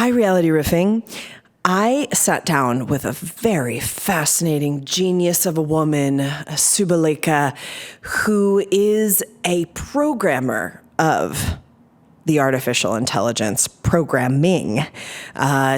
Hi, Reality Riffing. I sat down with a very fascinating genius of a woman, Subalekha, who is a programmer of the artificial intelligence programming.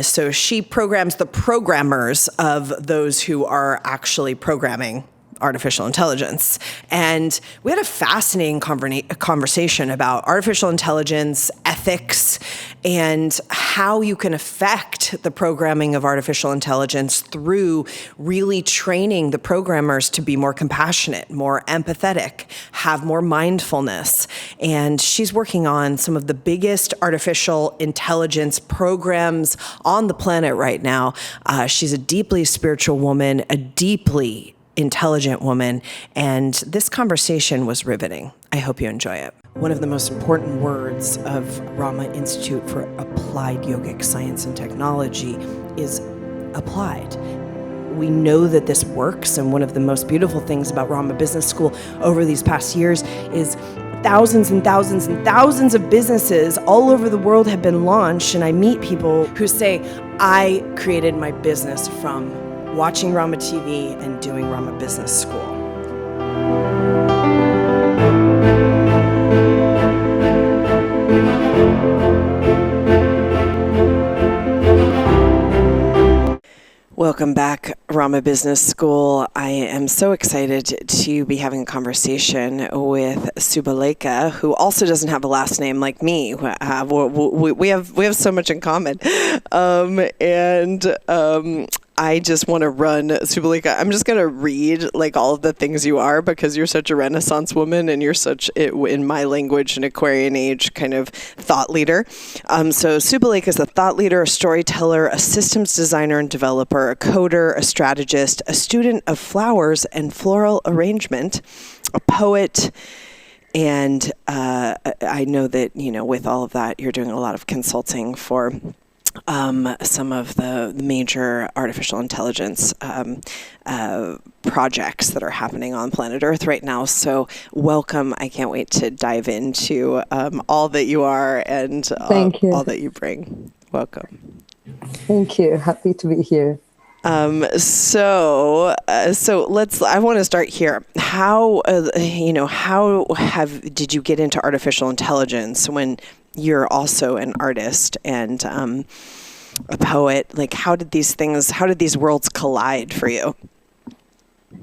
So she programs the programmers of those who are actually programming artificial intelligence. And we had a fascinating conversation about artificial intelligence, ethics, and how you can affect the programming of artificial intelligence through really training the programmers to be more compassionate, more empathetic, have more mindfulness. And she's working on some of the biggest artificial intelligence programs on the planet right now. She's a deeply spiritual woman, a deeply intelligent woman, and this conversation was riveting. I hope you enjoy it. One of the most important words of Rama Institute for Applied Yogic Science and Technology is applied. We know that this works, and one of the most beautiful things about Rama Business School over these past years is thousands and thousands and thousands of businesses all over the world have been launched, and I meet people who say, I created my business from watching Rama TV and doing Rama Business School. Welcome back, Rama Business School. I am so excited to be having a conversation with Subalekha, who also doesn't have a last name like me. We have so much in common, I just want to run Subalekha. I'm just going to read like all of the things you are, because you're such a Renaissance woman and you're such, in my language, an Aquarian age kind of thought leader. So Subalekha is a thought leader, a storyteller, a systems designer and developer, a coder, a strategist, a student of flowers and floral arrangement, a poet. And I know that, with all of that, you're doing a lot of consulting for some of the major artificial intelligence projects that are happening on planet Earth right now. So welcome. I can't wait to dive into all that you are and all that you bring. Welcome. Thank you. Happy to be here. So I want to start here. How did you get into artificial intelligence when you're also an artist and a poet? Like, how did these worlds collide for you?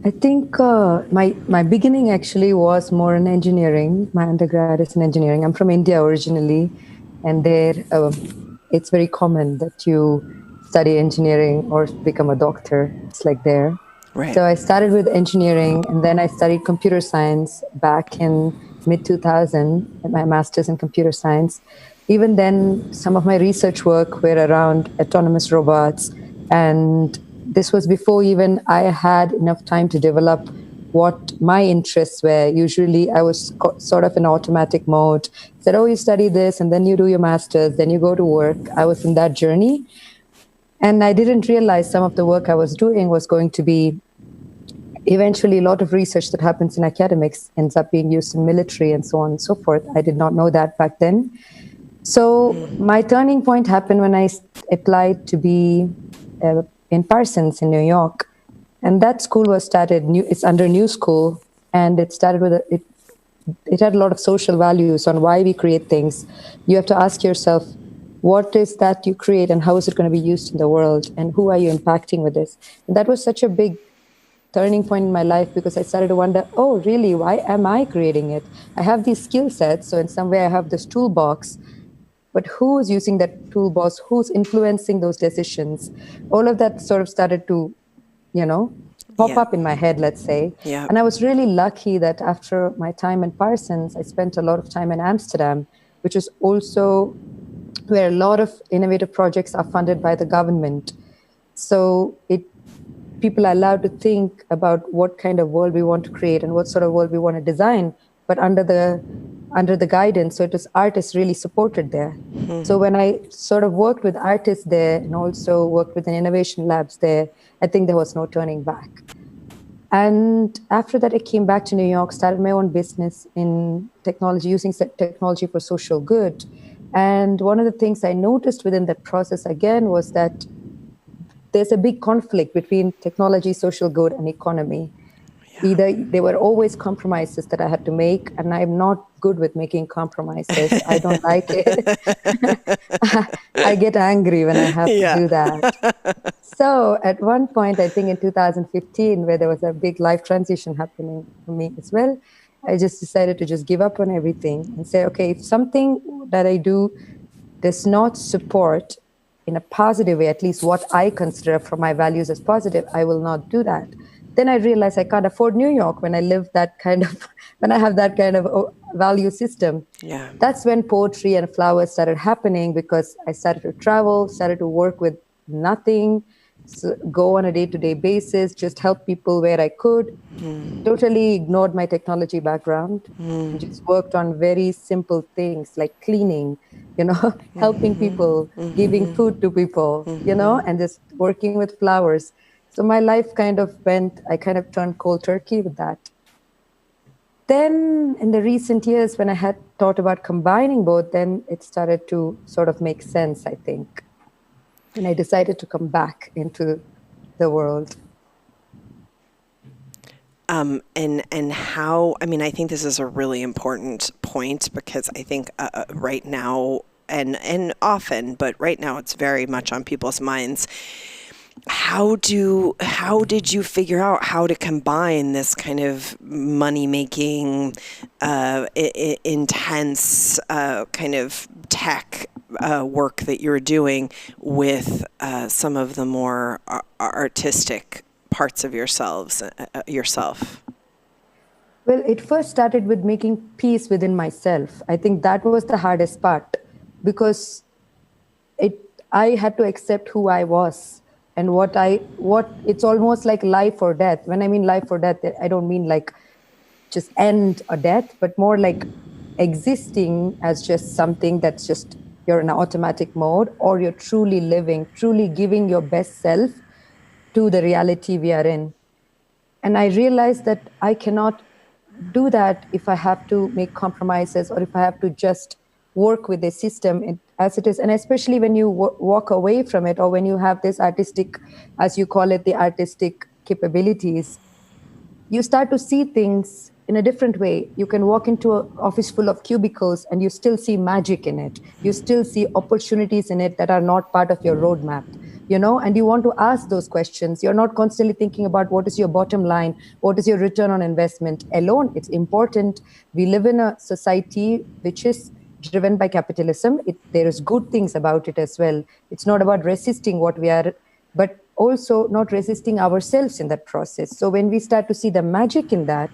I think my beginning actually was more in engineering. My undergrad is in engineering. I'm from India originally, and there it's very common that you study engineering or become a doctor. It's like there. Right. So I started with engineering, and then I studied computer science back in mid-2000, my master's in computer science. Even then, some of my research work were around autonomous robots, and this was before even I had enough time to develop what my interests were. Usually I was sort of in automatic mode, said, oh, you study this, and then you do your master's, then you go to work. I was in that journey. And I didn't realize some of the work I was doing was going to be eventually a lot of research that happens in academics ends up being used in military and so on and so forth. I did not know that back then. So my turning point happened when I applied to be in Parsons in New York. And that school was started, it's under New School, and it started with, it had a lot of social values on why we create things. You have to ask yourself, what is that you create and how is it going to be used in the world and who are you impacting with this? And that was such a big turning point in my life, because I started to wonder, oh, really, why am I creating it? I have these skill sets, so in some way I have this toolbox, but who is using that toolbox? Who's influencing those decisions? All of that sort of started to, pop up in my head, let's say. Yeah. And I was really lucky that after my time in Parsons, I spent a lot of time in Amsterdam, which is also where a lot of innovative projects are funded by the government. So people are allowed to think about what kind of world we want to create and what sort of world we want to design, but under the guidance. So artists really supported there. Mm-hmm. So when I sort of worked with artists there and also worked with an innovation labs there, I think there was no turning back. And after that, I came back to New York, started my own business in technology, using technology for social good. And one of the things I noticed within that process again was that there's a big conflict between technology, social good, and economy. Either there were always compromises that I had to make, and I'm not good with making compromises. I don't like it. I get angry when I have to Yeah. do that. So at one point, I think in 2015, where there was a big life transition happening for me as well, I just decided to just give up on everything and say, okay, if something that I do does not support in a positive way, at least what I consider from my values as positive, I will not do that. Then I realized I can't afford New York when I live that kind of, when I have that kind of value system. Yeah. That's when poetry and flowers started happening, because I started to travel, started to work with nothing, so go on a day-to-day basis, just help people where I could. Totally ignored my technology background and just worked on very simple things like cleaning, helping people, giving food to people, and just working with flowers. So my life I kind of turned cold turkey with that. Then in the recent years, when I had thought about combining both, then it started to sort of make sense, I think. And I decided to come back into the world. And how, I mean, I think this is a really important point because I think right now and often, but right now it's very much on people's minds. How did you figure out how to combine this kind of money making, intense kind of tech work that you're doing with some of the more artistic parts of yourself? Well, it first started with making peace within myself. I think that was the hardest part, because it I had to accept who I was and what it's almost like life or death. When I mean life or death, I don't mean like just end a death, but more like existing as just something that's just you're in an automatic mode, or you're truly living, truly giving your best self to the reality we are in. And I realized that I cannot do that if I have to make compromises, or if I have to just work with the system as it is. And especially when you walk away from it, or when you have this artistic, as you call it, the artistic capabilities, you start to see things in a different way. You can walk into an office full of cubicles and you still see magic in it. You still see opportunities in it that are not part of your roadmap, and you want to ask those questions. You're not constantly thinking about what is your bottom line, what is your return on investment alone. It's important. We live in a society which is driven by capitalism. There is good things about it as well. It's not about resisting what we are, but also not resisting ourselves in that process. So when we start to see the magic in that,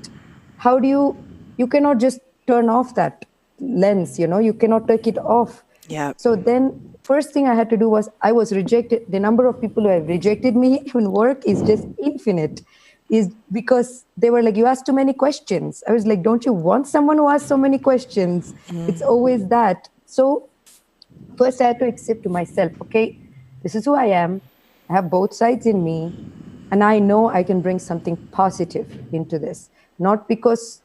how do you cannot just turn off that lens, you cannot take it off. Yeah. So then first thing I had to do was, I was rejected. The number of people who have rejected me in work is just infinite, is because they were like, you ask too many questions. I was like, don't you want someone who asks so many questions? It's always that. So first I had to accept to myself, okay, this is who I am. I have both sides in me, and I know I can bring something positive into this. Not because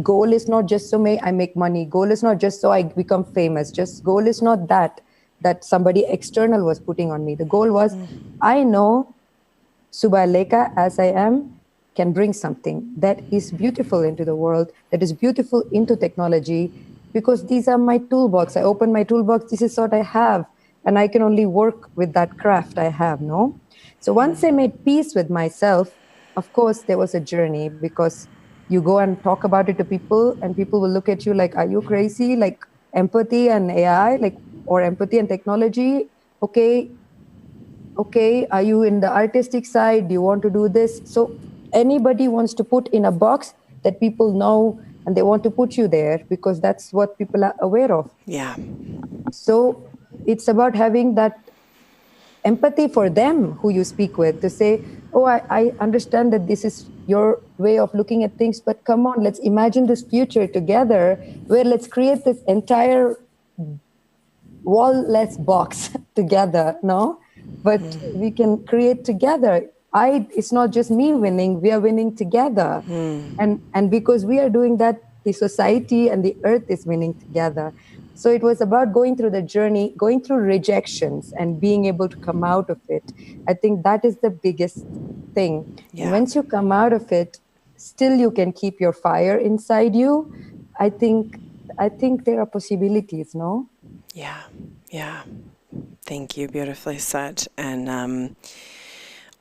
goal is not just so I make money. Goal is not just so I become famous. Just goal is not that somebody external was putting on me. The goal was, I know Subalekha as I am can bring something that is beautiful into the world, that is beautiful into technology, because these are my toolbox. I open my toolbox, this is what I have, and I can only work with that craft I have, no? So once I made peace with myself, of course, there was a journey, because you go and talk about it to people and people will look at you like, are you crazy? Like empathy and AI, or empathy and technology. Okay, are you in the artistic side? Do you want to do this? So anybody wants to put in a box that people know, and they want to put you there because that's what people are aware of. Yeah. So it's about having that empathy for them who you speak with, to say, oh, I understand that this is your way of looking at things, but come on, let's imagine this future together, where let's create this entire wall-less box together, no? But we can create together. It's not just me winning, we are winning together. And because we are doing that, the society and the earth is winning together. So it was about going through the journey, going through rejections and being able to come out of it. I think that is the biggest thing. And Yeah. once you come out of it, still you can keep your fire inside you. I think I think there are possibilities, no? Yeah. Yeah. Thank you. Beautifully said. And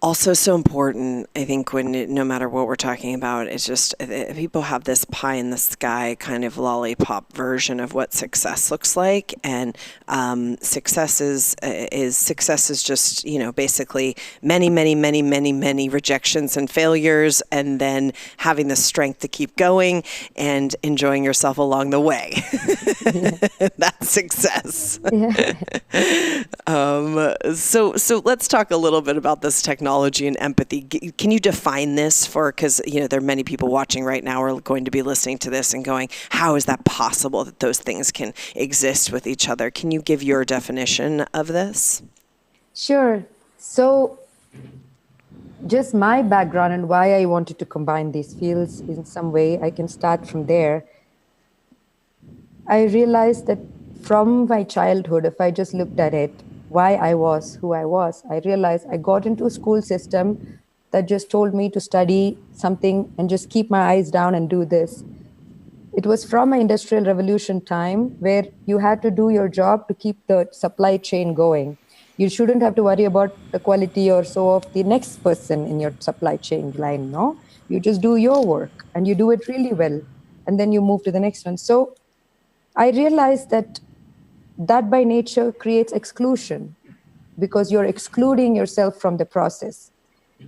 also so important, I think, no matter what we're talking about, it's just people have this pie in the sky kind of lollipop version of what success looks like, and success is just, basically many, many, many, many, many rejections and failures, and then having the strength to keep going and enjoying yourself along the way. Yeah. That's success. Yeah. So let's talk a little bit about this technology and empathy. Can you define this because there are many people watching right now are going to be listening to this and going, how is that possible that those things can exist with each other? Can you give your definition of this? Sure. So just my background and why I wanted to combine these fields in some way, I can start from there. I realized that from my childhood, if I just looked at it, why I was who I was, I realized I got into a school system that just told me to study something and just keep my eyes down and do this. It was from my industrial revolution time where you had to do your job to keep the supply chain going. You shouldn't have to worry about the quality or so of the next person in your supply chain line, no? You just do your work and you do it really well. And then you move to the next one. So I realized that by nature creates exclusion because you're excluding yourself from the process.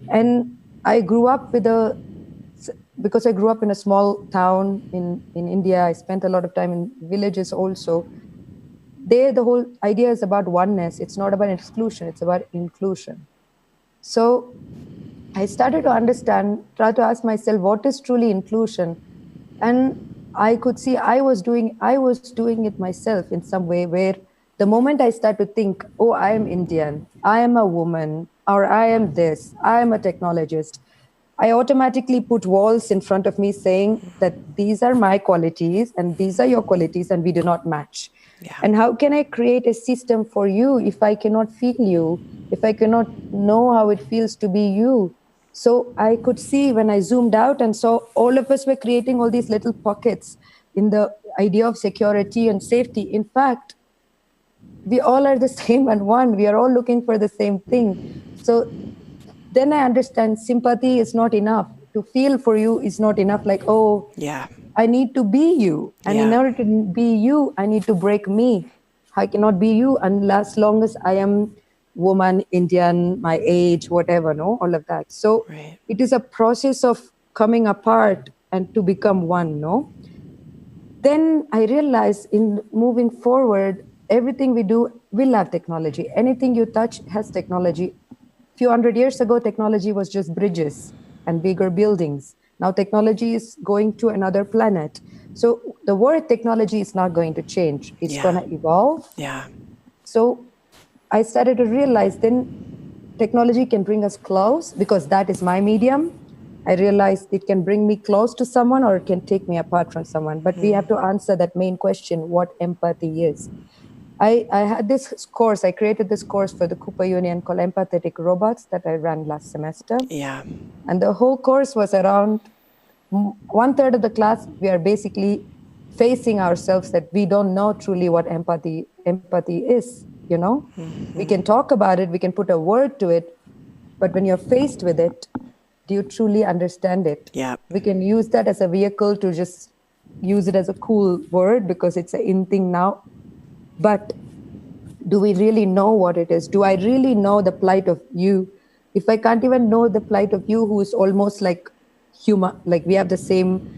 And I grew up because I grew up in a small town in India. I spent a lot of time in villages also. There, the whole idea is about oneness. It's not about exclusion, it's about inclusion. So I started to understand, try to ask myself, what is truly inclusion? And I could see I was doing it myself in some way, where the moment I start to think, oh, I am Indian, I am a woman, or I am this, I am a technologist, I automatically put walls in front of me saying that these are my qualities and these are your qualities and we do not match. Yeah. And how can I create a system for you if I cannot feel you, if I cannot know how it feels to be you? So I could see when I zoomed out and saw all of us were creating all these little pockets in the idea of security and safety. In fact, we all are the same and one. We are all looking for the same thing. So then I understand sympathy is not enough. To feel for you is not enough. Like, oh, Yeah. I need to be you. And in Yeah. order to be you, I need to break me. I cannot be you unless as long as I am woman, Indian, my age, whatever, no, all of that. So Right. it is a process of coming apart and to become one, no? Then I realized in moving forward, everything we do will have technology. Anything you touch has technology. Few hundred years ago, technology was just bridges and bigger buildings. Now technology is going to another planet. So the word technology is not going to change. It's going Yeah. to evolve. Yeah. So I started to realize then technology can bring us close because that is my medium. I realized it can bring me close to someone or it can take me apart from someone. But we have to answer that main question, what empathy is. I had this course, I created this course for the Cooper Union called Empathetic Robots that I ran last semester. Yeah. And the whole course was around one third of the class, we are basically facing ourselves that we don't know truly what empathy is, you know? We can talk about it, we can put a word to it, but when you're faced with it, do you truly understand it? Yeah. We can use that as a vehicle to just use it as a cool word because it's an in thing now. But do we really know what it is? Do I really know the plight of you? If I can't even know the plight of you, who is almost like human, like we have the same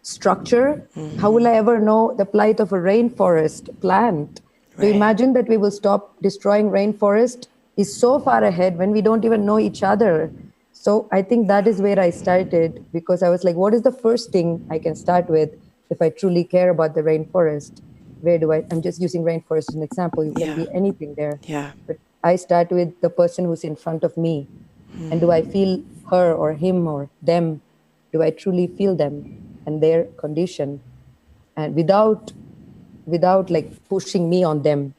structure, how will I ever know the plight of a rainforest plant? To Right. imagine that we will stop destroying rainforest is so far ahead when we don't even know each other. So I think that is where I started because I was like, what is the first thing I can start with if I truly care about the rainforest? Where do I'm just using rainforest as an example. You can Yeah. be anything there. Yeah. But I start with the person who's in front of me. And do I feel her or him or them? Do I truly feel them and their condition? And without without like pushing me on them.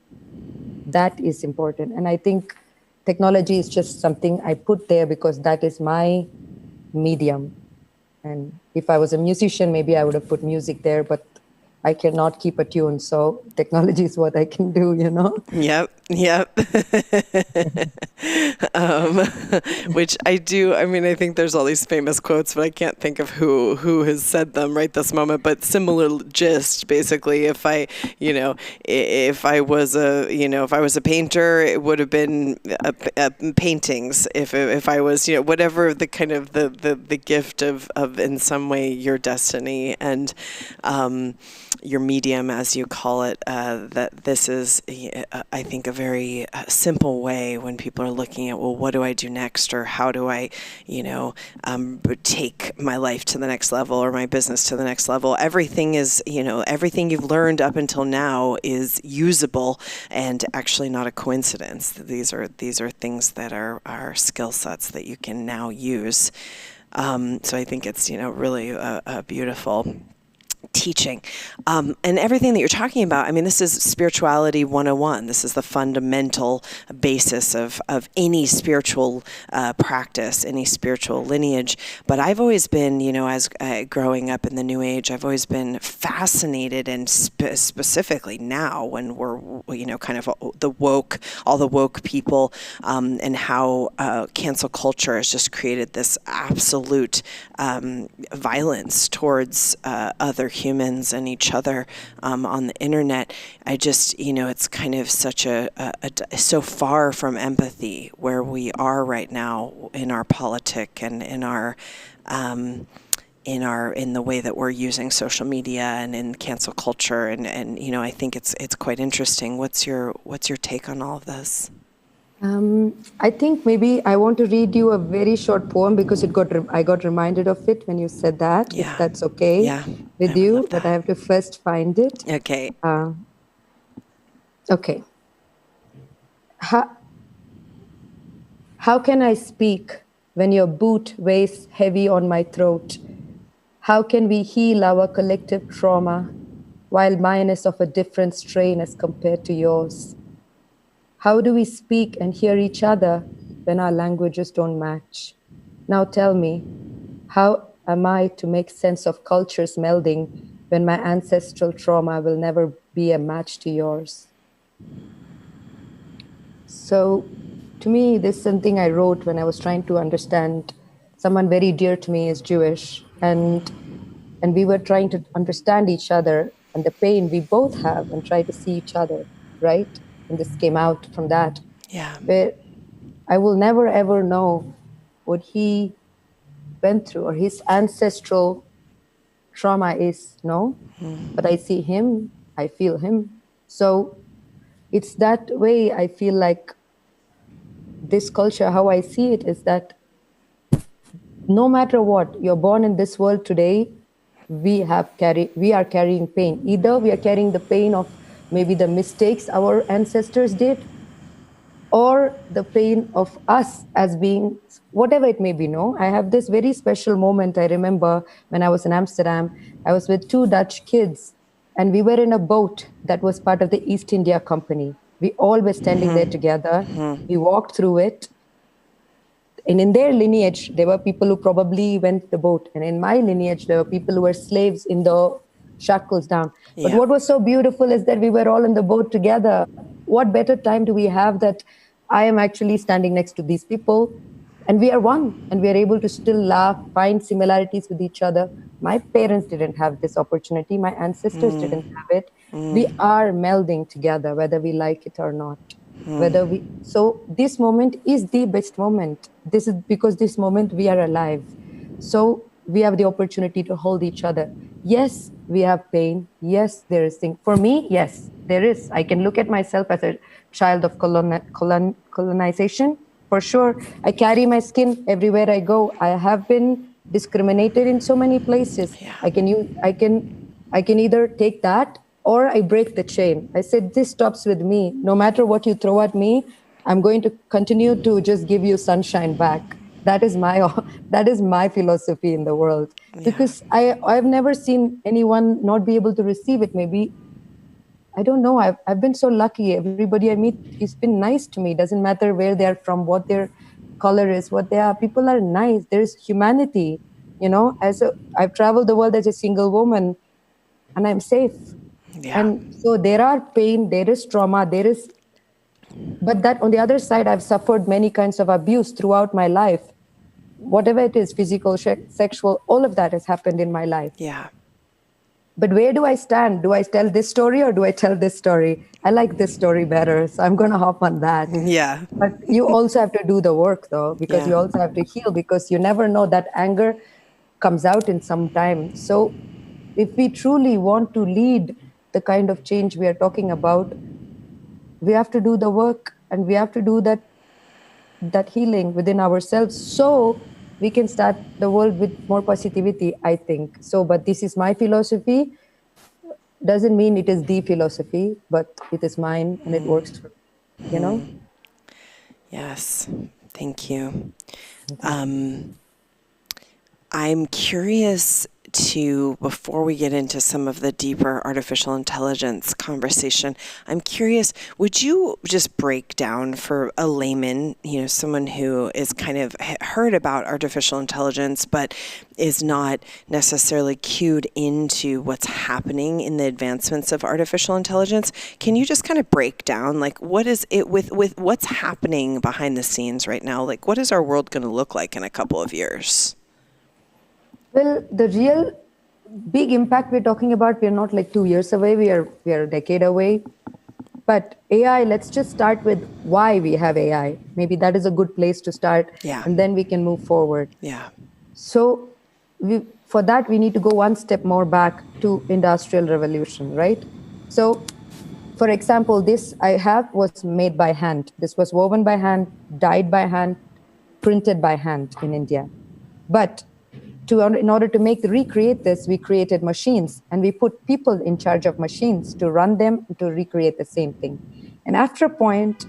That is important. And I think technology is just something I put there because that is my medium. And if I was a musician, maybe I would have put music there, but I cannot keep a tune. So technology is what I can do, you know? Yep, yep. um, which I do. I mean, I think there's all these famous quotes, but I can't think of who has said them right this moment. But similar gist, basically. If I, if I was if I was a painter, it would have been paintings. If I was, whatever the kind of the gift of in some way your destiny and your medium, as you call it. That this is, I think, a very simple way when people are looking at, well, what do I do next, or how do I, take my life to the next level or my business to the next level. Everything is, everything you've learned up until now is usable and actually not a coincidence. These are things that are skill sets that you can now use. So I think it's, really a beautiful teaching. And everything that you're talking about, I mean, this is spirituality 101. This is the fundamental basis of any spiritual practice, any spiritual lineage. But I've always been, as growing up in the New Age, I've always been fascinated, and specifically now when we're, kind of all the woke people, and how cancel culture has just created this absolute violence towards other humans and each other on the internet. I just, it's kind of such so far from empathy where we are right now in our politic and in our in the way that we're using social media and in cancel culture, and I think it's quite interesting. What's your take on all of this? I think maybe I want to read you a very short poem because I got reminded of it when you said that. Yeah. If that's okay with you, but I have to first find it. Okay. Okay. How can I speak when your boot weighs heavy on my throat? How can we heal our collective trauma while mine is of a different strain as compared to yours? How do we speak and hear each other when our languages don't match? Now tell me, how am I to make sense of cultures melding when my ancestral trauma will never be a match to yours? So, to me, this is something I wrote when I was trying to understand. Someone very dear to me is Jewish, and we were trying to understand each other and the pain we both have and try to see each other, right? And this came out from that. Yeah. Where I will never ever know what he went through or his ancestral trauma is, no? But I see him, I feel him. So it's that way I feel like this culture, how I see it is that no matter what, you're born in this world today, we are carrying pain. Either we are carrying the pain of maybe the mistakes our ancestors did, or the pain of us as being whatever it may be. No, I have this very special moment. I remember when I was in Amsterdam, I was with two Dutch kids, and we were in a boat that was part of the East India Company. We all were standing there together. We walked through it. And in their lineage, there were people who probably went the boat. And in my lineage, there were people who were slaves in the shackles down. Yeah. But what was so beautiful is that we were all in the boat together. What better time do we have that I am actually standing next to these people and we are one, and we are able to still laugh, find similarities with each other. My parents didn't have this opportunity. My ancestors didn't have it. We are melding together, whether we like it or not. So this moment is the best moment. This is because this moment we are alive. So we have the opportunity to hold each other. Yes, we have pain. Yes, there is thing. For me, yes, there is. I can look at myself as a child of colonization. For sure, I carry my skin everywhere I go. I have been discriminated in so many places. Yeah. I can either take that or I break the chain. I said, this stops with me. No matter what you throw at me, I'm going to continue to just give you sunshine back. That is my philosophy in the world. Yeah. Because I've never seen anyone not be able to receive it. Maybe I don't know. I've been so lucky. Everybody I meet has been nice to me. Doesn't matter where they're from, what their color is, what they are. People are nice. There's humanity. I've traveled the world as a single woman, and I'm safe. Yeah. And so there are pain, there is trauma, but that on the other side, I've suffered many kinds of abuse throughout my life. Whatever it is, physical, sexual, all of that has happened in my life. Yeah. But where do I stand? Do I tell this story or do I tell this story? I like this story better, so I'm going to hop on that. Yeah. But you also have to do the work, though, because you Yeah. also have to heal, because you never know, that anger comes out in some time. So if we truly want to lead the kind of change we are talking about, we have to do the work, and we have to do that healing within ourselves, so we can start the world with more positivity, I think. So, but this is my philosophy. Doesn't mean it is the philosophy, but it is mine and it works for me. Yes. Thank you. I'm curious before we get into some of the deeper artificial intelligence conversation, I'm curious, would you just break down for a layman, someone who is kind of heard about artificial intelligence, but is not necessarily cued into what's happening in the advancements of artificial intelligence? Can you just kind of break down, like, what is it with what's happening behind the scenes right now? Like, what is our world going to look like in a couple of years? Well, the real big impact we're talking about, we're not like 2 years away, we are a decade away. But AI, let's just start with why we have AI. Maybe that is a good place to start, Yeah. and then we can move forward. Yeah. So for that, we need to go one step more back to Industrial Revolution, right? So, for example, this I have was made by hand. This was woven by hand, dyed by hand, printed by hand in India. But in order to recreate this, we created machines, and we put people in charge of machines to run them, to recreate the same thing. And after a point,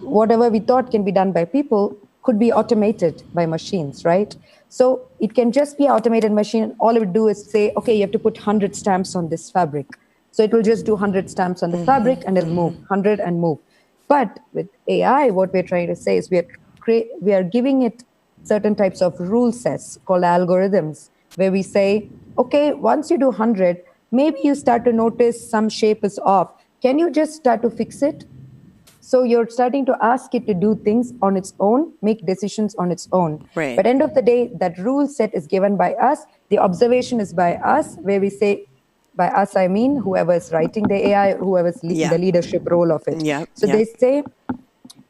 whatever we thought can be done by people could be automated by machines, right? So it can just be an automated machine. All it would do is say, okay, you have to put 100 stamps on this fabric. So it will just do 100 stamps on the fabric, and it'll move 100 and move. But with AI, what we're trying to say is we are giving it certain types of rule sets called algorithms, where we say, okay, once you do 100, maybe you start to notice some shape is off. Can you just start to fix it? So you're starting to ask it to do things on its own, make decisions on its own. Right. But end of the day, that rule set is given by us. The observation is by us, where we say, by us, I mean whoever is writing the AI, whoever's the leadership role of it. So they say,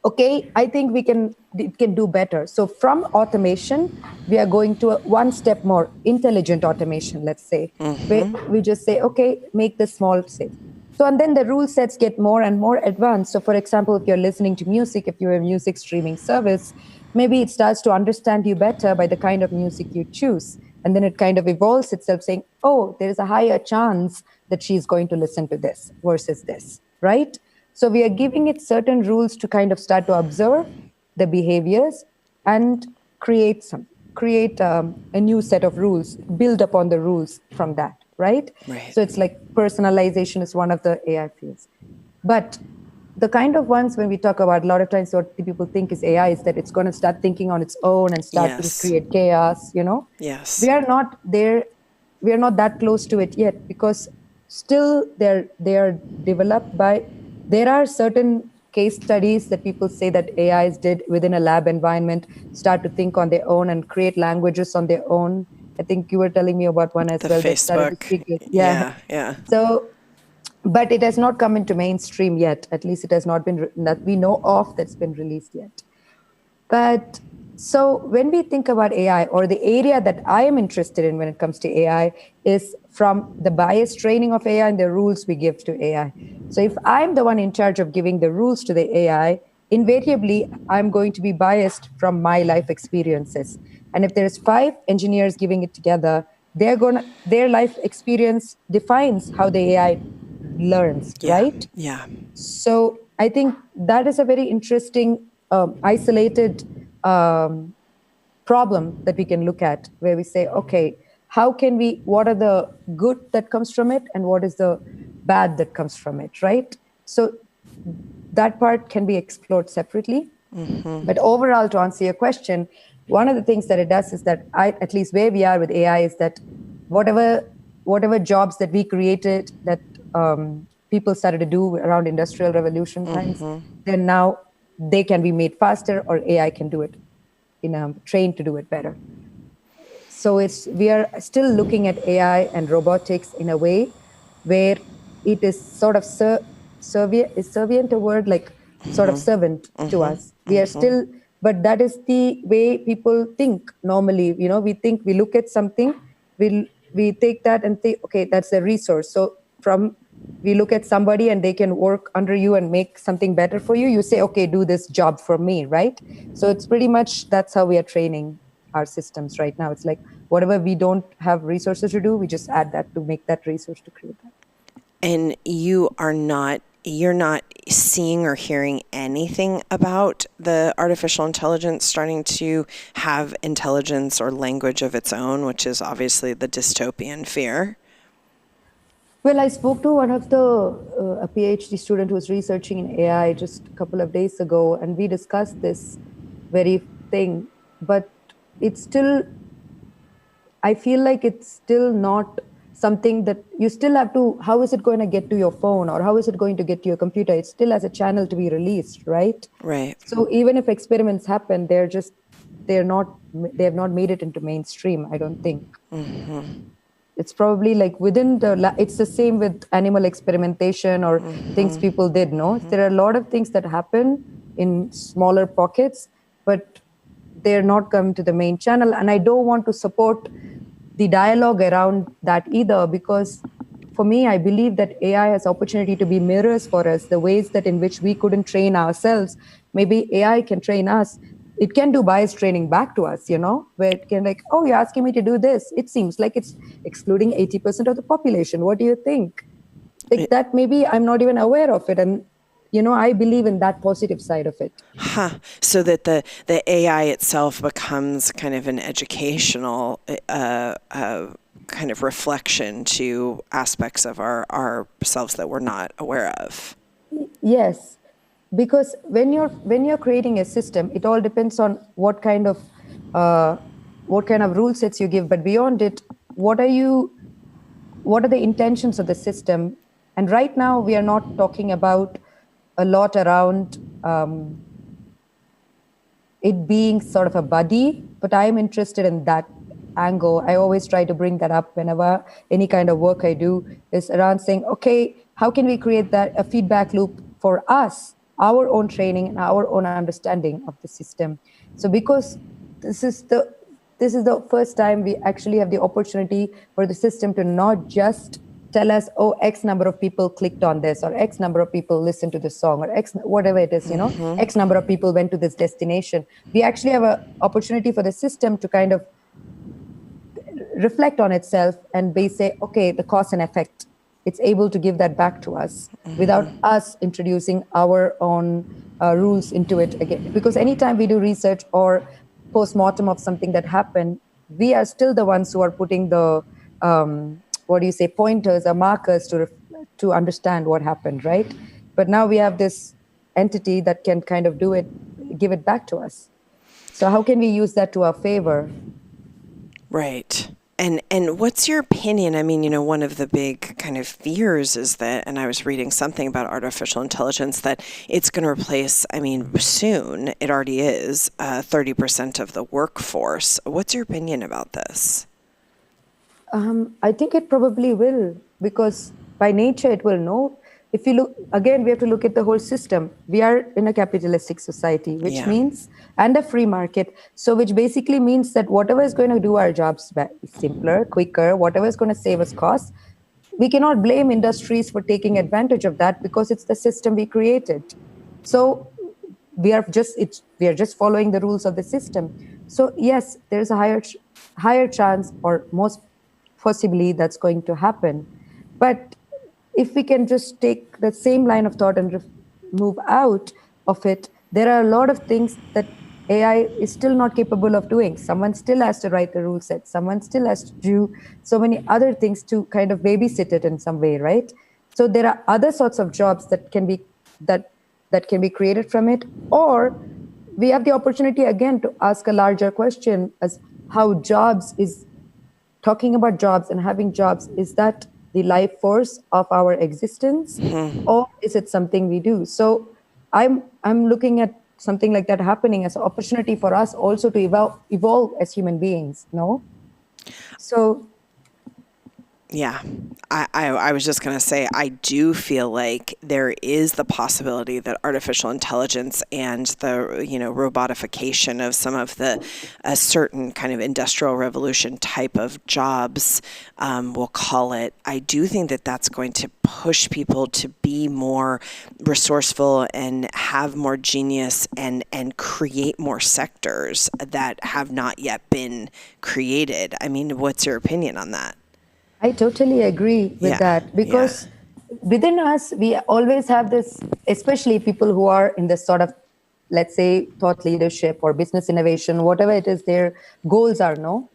okay, I think it can do better. So from automation, we are going to one step more, intelligent automation, let's say. Where we just say, okay, make this small safe. So, and then the rule sets get more and more advanced. So, for example, if you're listening to music, if you're a music streaming service, maybe it starts to understand you better by the kind of music you choose. And then it kind of evolves itself saying, oh, there is a higher chance that she's going to listen to this versus this, right? So we are giving it certain rules to kind of start to observe the behaviors and create a new set of rules, build upon the rules from that. Right? So it's like personalization is one of the AI fields. But the kind of ones when we talk about, a lot of times what people think is AI is that it's going to start thinking on its own and start to create chaos, Yes. We are not there. We are not that close to it yet, because still they are developed by, there are certain case studies that people say that AIs did within a lab environment, start to think on their own and create languages on their own. I think you were telling me about one as well. Facebook. That started to speak. Yeah. So, but it has not come into mainstream yet. At least it has not been, that we know of, that's been released yet. But so when we think about AI, or the area that I am interested in when it comes to AI, is from the bias training of AI and the rules we give to AI. So if I'm the one in charge of giving the rules to the AI, invariably, I'm going to be biased from my life experiences. And if there's 5 engineers giving it together, their life experience defines how the AI learns, right? Yeah. So I think that is a very interesting, isolated problem that we can look at, where we say, okay, what are the good that comes from it, and what is the bad that comes from it, right? So that part can be explored separately. But overall, to answer your question, one of the things that it does is that at least where we are with AI is that whatever jobs that we created that people started to do around industrial revolution times, then now they can be made faster, or AI can do it trained to do it better. So we are still looking at AI and robotics in a way where it is sort of servient a word, like sort of servant to us. We are still, but that is the way people think normally. We look at something, we take that and think, okay, that's a resource. So we look at somebody and they can work under you and make something better for you. You say, okay, do this job for me, right? So it's pretty much that's how we are training our systems right now. It's like whatever we don't have resources to do, we just add that to make that resource to create that. And you're not seeing or hearing anything about the artificial intelligence starting to have intelligence or language of its own, which is obviously the dystopian fear. Well, I spoke to one of a PhD student who was researching in AI just a couple of days ago, and we discussed this very thing. But it's still, I feel like it's still not something that you still have to, how is it going to get to your phone, or how is it going to get to your computer? It still has a channel to be released, right? Right. So even if experiments happen, they have not made it into mainstream, I don't think. It's probably like it's the same with animal experimentation or things people did, no? There are a lot of things that happen in smaller pockets, but they're not come to the main channel. And I don't want to support the dialogue around that either, because for me, I believe that AI has opportunity to be mirrors for us, the ways that in which we couldn't train ourselves. Maybe AI can train us. It can do bias training back to us, where it can like, oh, you're asking me to do this. It seems like it's excluding 80% of the population. What do you think? Like that, maybe I'm not even aware of it. And, I believe in that positive side of it. So that the AI itself becomes kind of an educational kind of reflection to aspects of ourselves that we're not aware of. Yes. Because when you're creating a system, it all depends on what kind of rule sets you give. But beyond it, what are the intentions of the system? And right now, we are not talking about a lot around it being sort of a buddy. But I am interested in that angle. I always try to bring that up whenever any kind of work I do is around saying, okay, how can we create a feedback loop for us? Our own training and our own understanding of the system. So because this is the first time we actually have the opportunity for the system to not just tell us, oh, X number of people clicked on this, or X number of people listened to this song, or X, whatever it is, X number of people went to this destination. We actually have an opportunity for the system to kind of reflect on itself and say, okay, the cause and effect. It's able to give that back to us without us introducing our own rules into it again. Because anytime we do research or post-mortem of something that happened, we are still the ones who are putting the, pointers or markers to understand what happened, right? But now we have this entity that can kind of give it back to us. So how can we use that to our favor? Right. And what's your opinion? I mean, one of the big kind of fears is that, and I was reading something about artificial intelligence, that it's going to replace, soon, it already is, 30% of the workforce. What's your opinion about this? I think it probably will, because by nature it will know. If you look, again, we have to look at the whole system. We are in a capitalistic society, which means, and a free market. So which basically means that whatever is going to do our jobs simpler, quicker, whatever is going to save us costs, we cannot blame industries for taking advantage of that, because it's the system we created. So we are just following the rules of the system. So yes, there's a higher chance, or most possibly, that's going to happen. But if we can just take the same line of thought and move out of it, there are a lot of things that AI is still not capable of doing. Someone still has to write the rule set. Someone still has to do so many other things to kind of babysit it in some way, right? So there are other sorts of jobs that can be that can be created from it, or we have the opportunity again to ask a larger question as how jobs is talking about jobs and having jobs, is that the life force of our existence, or is it something we do? So I'm looking at something like that happening as an opportunity for us also to evolve as human beings, no? So Yeah, I was just going to say, I do feel like there is the possibility that artificial intelligence and the, robotification of some of the a certain kind of industrial revolution type of jobs, we'll call it. I do think that that's going to push people to be more resourceful and have more genius and create more sectors that have not yet been created. I mean, what's your opinion on that? I totally agree with Yeah, that, yeah, because within us, we always have this, especially people who are in this sort of, let's say, thought leadership or business innovation, whatever it is their goals are, no?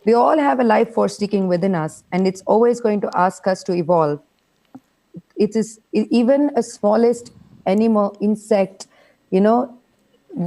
We all have a life force sticking within us, and it's always going to ask us to evolve. It is even a smallest animal, insect, you know,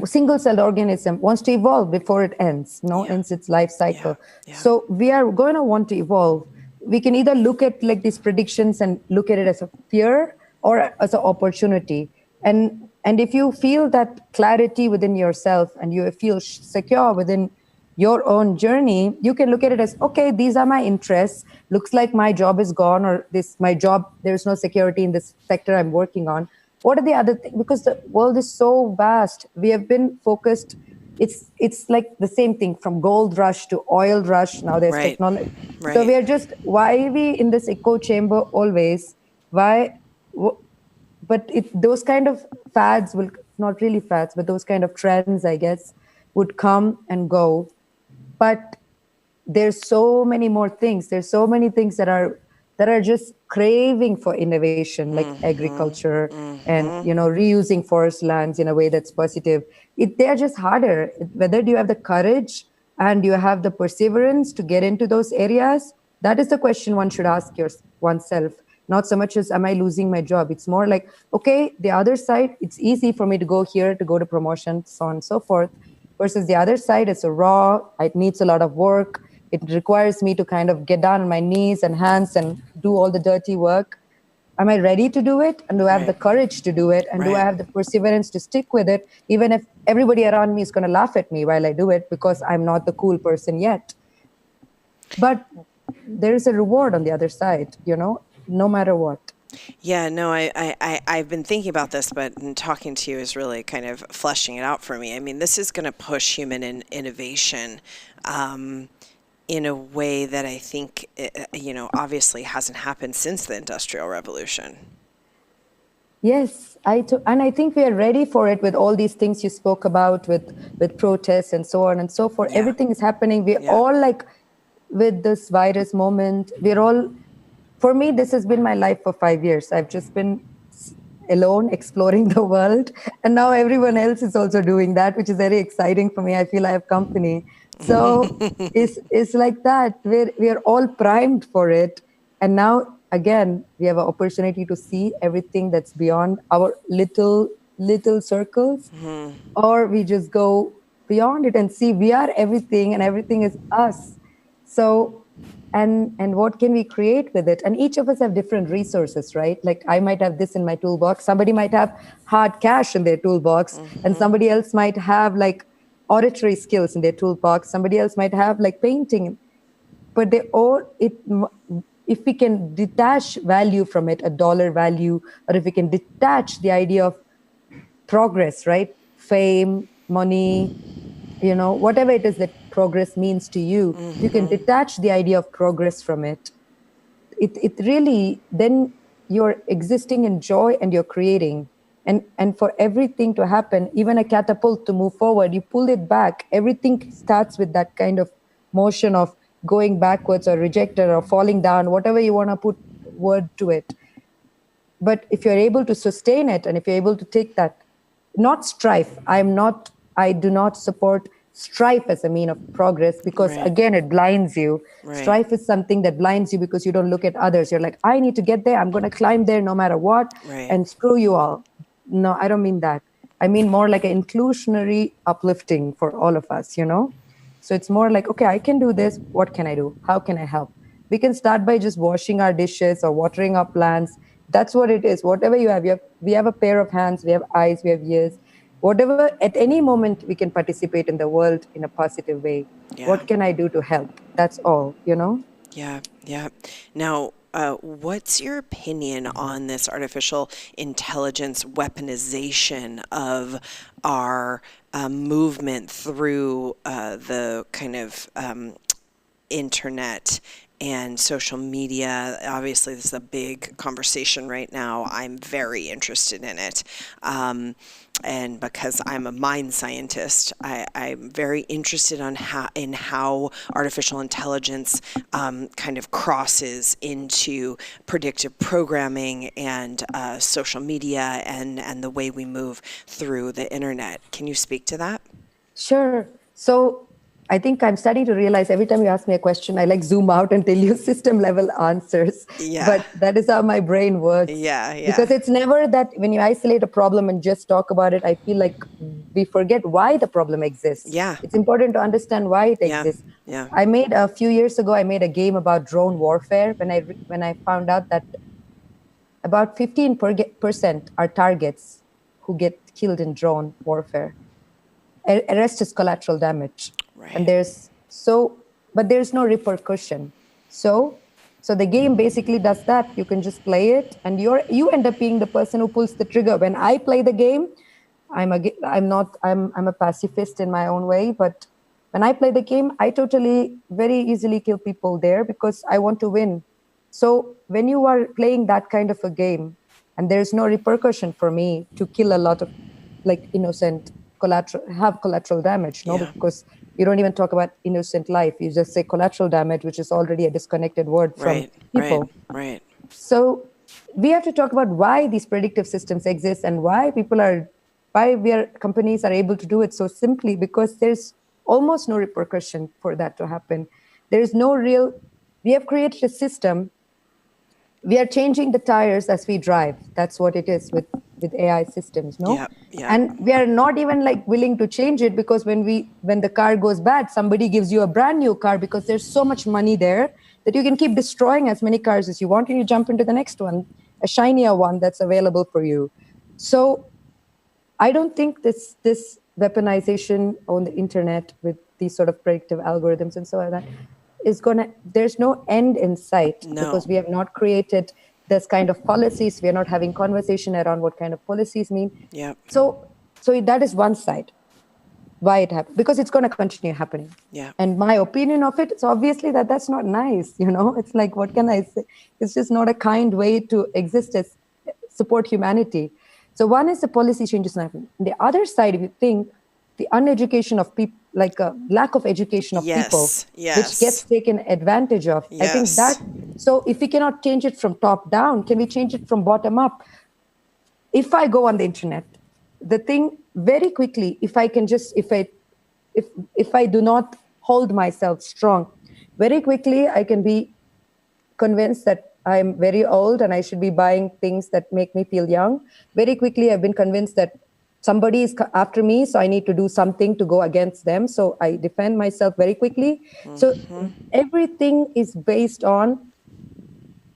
single celled organism wants to evolve before it yeah, ends its life yeah, cycle. yeah. So we are going to want to evolve. We can either look at like these predictions and look at it as a fear or as an opportunity. And if you feel that clarity within yourself and you feel secure within your own journey, you can look at it as, okay, these are my interests. Looks like my job is gone, or this my job, there's no security in this sector I'm working on. What are the other things? Because the world is so vast. We have been focused. It's like the same thing from gold rush to oil rush. Now there's Right, technology. So right. we are just, why are we in this echo chamber always? Why? But those kind of fads will, not really fads, but those kind of trends, I guess, would come and go. But there's so many more things. There's so many things that are just craving for innovation, like agriculture and reusing forest lands in a way that's positive. They're just harder. Whether do you have the courage and you have the perseverance to get into those areas, that is the question one should ask oneself. Not so much as, am I losing my job? It's more like, okay, the other side, it's easy for me to go here, to go to promotion, so on and so forth, versus the other side, it's a raw, it needs a lot of work. It requires me to kind of get down on my knees and hands and do all the dirty work. Am I ready to do it? And do I have the Right, courage to do it? And do I right. have the perseverance to stick with it, even if everybody around me is going to laugh at me while I do it because I'm not the cool person yet? But there is a reward on the other side, no matter what. Yeah, no, I've been thinking about this, but talking to you is really kind of fleshing it out for me. I mean, this is going to push human innovation in a way that I think, obviously hasn't happened since the Industrial Revolution. Yes, and I think we are ready for it with all these things you spoke about with protests and so on and so forth. Yeah, Everything is happening. We're yeah, all like, with this virus moment, we're all, for me, this has been my life for 5 years. I've just been alone exploring the world, and now everyone else is also doing that, which is very exciting for me. I feel I have company. So it's like that. We're all primed for it, and now again we have an opportunity to see everything that's beyond our little circles, or we just go beyond it and see we are everything and everything is us. So and what can we create with it? And each of us have different resources, right? Like I might have this in my toolbox, somebody might have hard cash in their toolbox, and somebody else might have like oratory skills in their toolbox, somebody else might have like painting. But they all, if we can detach value from it, a dollar value, or if we can detach the idea of progress, right? Fame, money, whatever it is that progress means to you, if you can detach the idea of progress from it, it really, then you're existing in joy and you're creating. And for everything to happen, even a catapult to move forward, you pull it back. Everything starts with that kind of motion of going backwards or rejected or falling down, whatever you want to put word to it. But if you're able to sustain it, and if you're able to take that, not strife, I do not support strife as a mean of progress, because Right. again, it blinds you. Right. Strife is something that blinds you because you don't look at others. You're like, I need to get there. I'm going to climb there no matter what, Right. and screw you all. No, I don't mean that. I mean more like an inclusionary uplifting for all of us, you know? So it's more like, okay, I can do this. What can I do? How can I help? We can start by just washing our dishes or watering our plants. That's what it is. Whatever we have a pair of hands, we have eyes, we have ears. Whatever, at any moment, we can participate in the world in a positive way. Yeah. What can I do to help? That's all, you know? Yeah, yeah. Now, what's your opinion on this artificial intelligence weaponization of our movement through the kind of internet and social media? Obviously, this is a big conversation right now. I'm very interested in it. And because I'm a mind scientist, I'm very interested in how artificial intelligence kind of crosses into predictive programming and social media and the way we move through the internet. Can you speak to that? Sure. So I think I'm starting to realize every time you ask me a question, I like zoom out and tell you system level answers. Yeah, But that is how my brain works. yeah, yeah, Because it's never that when you isolate a problem and just talk about it, I feel like we forget why the problem exists. yeah, It's important to understand why it yeah, exists. yeah. I made a few years ago, I made a game about drone warfare when I found out that about 15% are targets who get killed in drone warfare. Arrest is collateral damage, and Right. there's no repercussion. So the game basically does that. You can just play it, and you end up being the person who pulls the trigger. When I play the game, I'm a pacifist in my own way, but when I play the game, I totally very easily kill people there because I want to win. So when you are playing that kind of a game, and there's no repercussion for me to kill a lot of like innocent collateral damage, no, Yeah. because you don't even talk about innocent life. You just say collateral damage, which is already a disconnected word from Right. Right. people. Right. So we have to talk about why these predictive systems exist and why companies are able to do it so simply, because there's almost no repercussion for that to happen. There's no real. We have created a system. We are changing the tires as we drive. That's what it is with AI systems, no? Yeah. Yeah. And we are not even like willing to change it, because when the car goes bad, somebody gives you a brand new car because there's so much money there that you can keep destroying as many cars as you want, and you jump into the next one, a shinier one that's available for you. So I don't think this weaponization on the internet with these sort of predictive algorithms and so on that is gonna. There's no end in sight, No. because we have not created this kind of policies. We are not having conversation around what kind of policies mean. Yeah. So that is one side why it happened, because it's going to continue happening. Yeah. And my opinion of it is obviously that's not nice. It's like, what can I say? It's just not a kind way to exist as support humanity. So one is the policy changes happening. The other side, if you think, the uneducation of people, like a lack of education of people, Yes. which gets Yes. taken advantage of. I think that, Yes. so if we cannot change it from top down, can we change it from bottom up? If I go on the internet, the thing very quickly, if I do not hold myself strong, very quickly I can be convinced that I'm very old and I should be buying things that make me feel young. Very quickly I've been convinced that somebody is after me, so I need to do something to go against them. So I defend myself very quickly. So everything is based on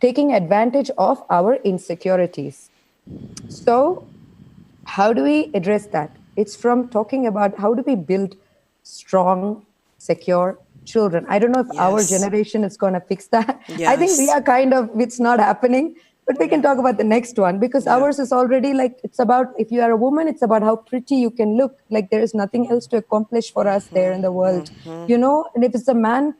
taking advantage of our insecurities. So how do we address that? It's from talking about how do we build strong, secure children. I don't know if our Yes. generation is going to fix that. I think we Yes. are kind of, it's not happening, but we Yeah. can talk about the next one, because Yeah. ours is already like, it's about, if you are a woman, it's about how pretty you can look. Like there is nothing else to accomplish for us there in the world, and if it's a man,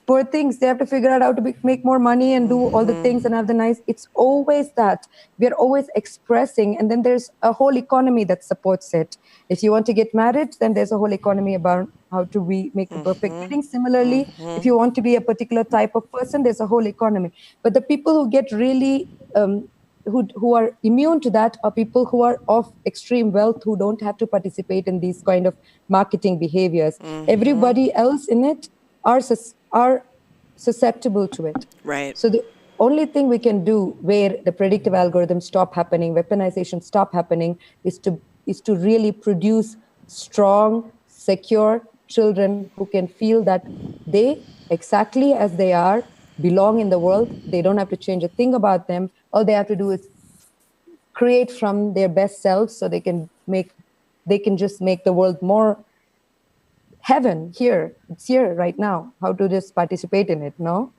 poor things, they have to figure out how to make more money and do all the things and have the nice. It's always that we are always expressing, and then there's a whole economy that supports it. If you want to get married, then there's a whole economy about how to we make the perfect wedding. Similarly, if you want to be a particular type of person, there's a whole economy. But the people who get really who are immune to that are people who are of extreme wealth, who don't have to participate in these kind of marketing behaviors. Everybody else in it are susceptible to it. Right. So the only thing we can do where the predictive algorithms stop happening, weaponization stop happening, is to really produce strong, secure children who can feel that they, exactly as they are, belong in the world. They don't have to change a thing about them. All they have to do is create from their best selves, so they can just make the world more heaven here. It's here right now. How to just participate in it, no?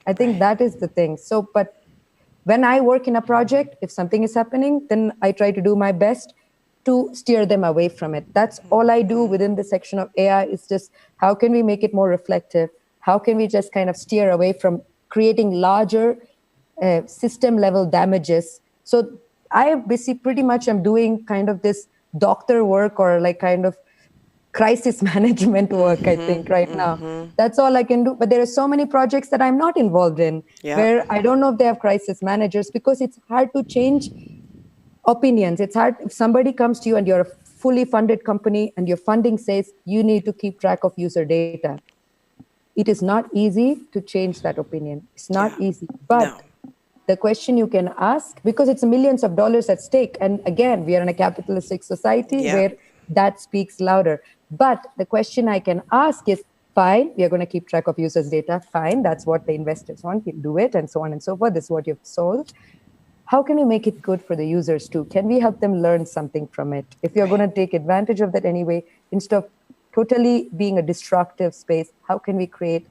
I think Right. that is the thing. So, but when I work in a project, if something is happening, then I try to do my best to steer them away from it. That's all I do within the section of AI, is just how can we make it more reflective? How can we just kind of steer away from creating larger system level damages? So I basically pretty much am doing kind of this doctor work, or like kind of crisis management work, I think, right now. That's all I can do. But there are so many projects that I'm not involved in, Yeah. where I don't know if they have crisis managers, because it's hard to change opinions. It's hard if somebody comes to you and you're a fully funded company and your funding says you need to keep track of user data. It is not easy to change that opinion. It's not Yeah. easy. But No. the question you can ask, because it's millions of dollars at stake, and again, we are in a capitalistic society Yeah. where that speaks louder. But the question I can ask is, fine, we are going to keep track of users' data. Fine, that's what the investors want. We'll do it, and so on and so forth. This is what you've sold. How can we make it good for the users too? Can we help them learn something from it? If you're Right. going to take advantage of that anyway, instead of totally being a destructive space, how can we create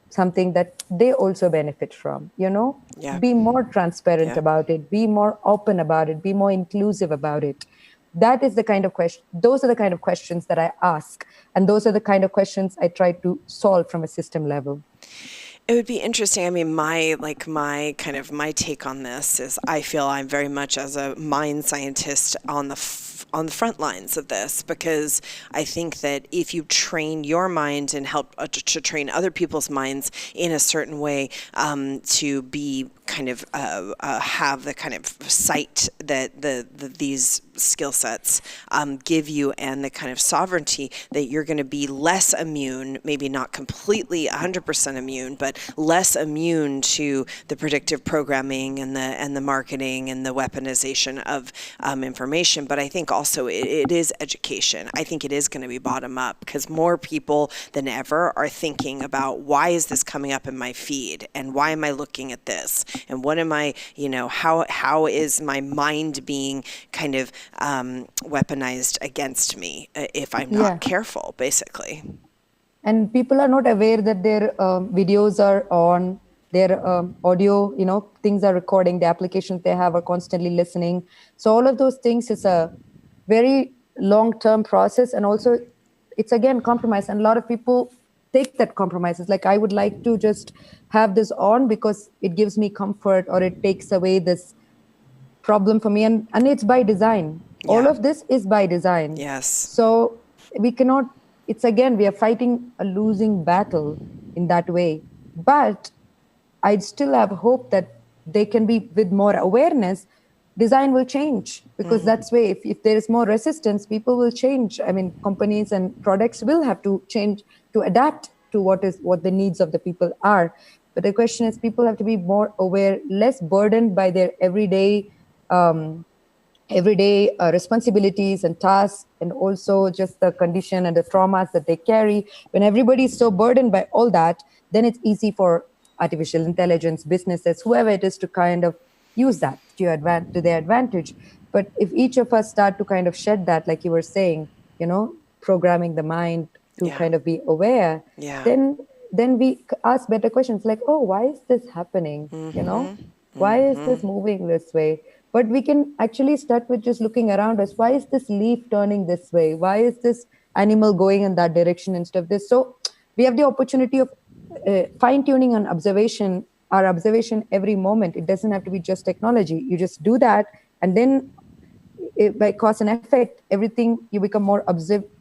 something that they also benefit from? Yeah. Be more transparent Yeah. about it, be more open about it, be more inclusive about it. That is the kind of question, those are the kind of questions that I ask, and those are the kind of questions I try to solve from a system level. It would be interesting. I mean, my take on this is I feel I'm very much as a mind scientist on the front lines of this, because I think that if you train your mind and help to train other people's minds in a certain way, to be kind of have the kind of sight that these skill sets give you, and the kind of sovereignty that you're going to be less immune, maybe not completely 100% immune, but less immune to the predictive programming and the marketing and the weaponization of information. But I think also it is education. I think it is going to be bottom up, because more people than ever are thinking about, why is this coming up in my feed, and why am I looking at this, and what am I, how is my mind being kind of weaponized against me if I'm not careful, basically. And people are not aware that their videos are on, their audio, things are recording, the applications they have are constantly listening. So all of those things is a very long-term process, and also it's again compromise, and a lot of people take that compromises, like, I would like to just have this on because it gives me comfort, or it takes away this problem for me, and it's by design. All Yeah. of this is by design. Yes. So we cannot, it's again, we are fighting a losing battle in that way. But I'd still have hope that they can be, with more awareness, design will change, because that's way, if there is more resistance, people will change. I mean, companies and products will have to change to adapt to what the needs of the people are. But the question is, people have to be more aware, less burdened by their um, everyday responsibilities and tasks, and also just the condition and the traumas that they carry. When everybody is so burdened by all that, then it's easy for artificial intelligence, businesses, whoever it is, to kind of use that to their advantage. But if each of us start to kind of shed that, like you were saying, programming the mind to Yeah. kind of be aware, Yeah. then we ask better questions, like, oh, why is this happening? Why is this moving this way? But we can actually start with just looking around us. Why is this leaf turning this way? Why is this animal going in that direction instead of this? So we have the opportunity of fine tuning on observation, our observation every moment. It doesn't have to be just technology. You just do that, and then by cause and effect, everything, you become more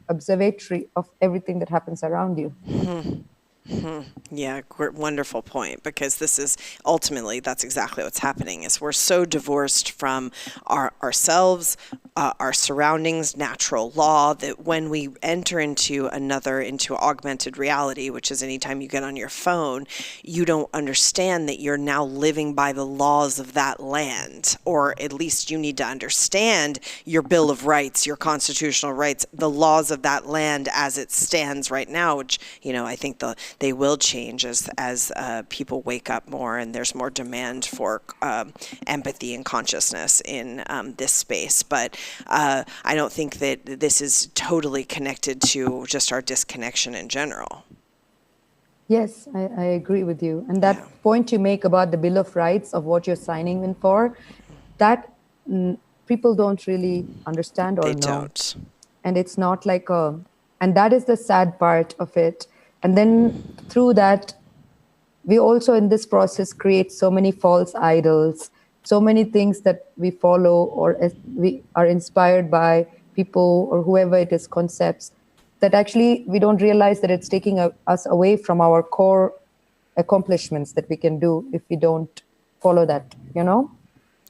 observatory of everything that happens around you. Yeah, wonderful point, because this is ultimately that's exactly what's happening is we're so divorced from ourselves, our surroundings, natural law, that when we enter into augmented reality, which is anytime you get on your phone, you don't understand that you're now living by the laws of that land, or at least you need to understand your Bill of Rights, your constitutional rights, the laws of that land as it stands right now, which, I think they will change as people wake up more and there's more demand for empathy and consciousness in this space. But I don't think that this is totally connected to just our disconnection in general. Yes, I agree with you. And Yeah, that point you make about the Bill of Rights of what you're signing in for, that people don't really understand or they know. don't. And it's not like and that is the sad part of it. And then through that, we also in this process create so many false idols, so many things that we follow or we are inspired by people or whoever it is, concepts that actually we don't realize that it's taking us away from our core accomplishments that we can do if we don't follow that. Yeah.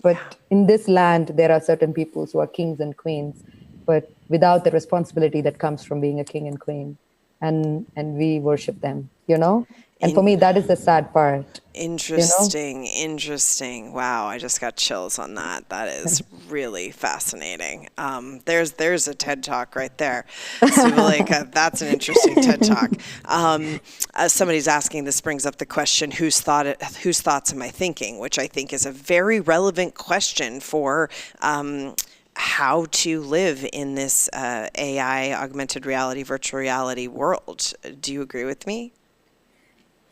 But in this land, there are certain peoples who are kings and queens, but without the responsibility that comes from being a king and queen, and we worship them. And for In me, that is the sad part. you know. Interesting. Wow, I just got chills on that. That is really fascinating. There's a TED Talk right there. Subalekha, that's an interesting TED Talk. Somebody's asking, this brings up the question, whose thoughts am I thinking? Which I think is a very relevant question for how to live in this AI, augmented reality, virtual reality world. Do you agree with me?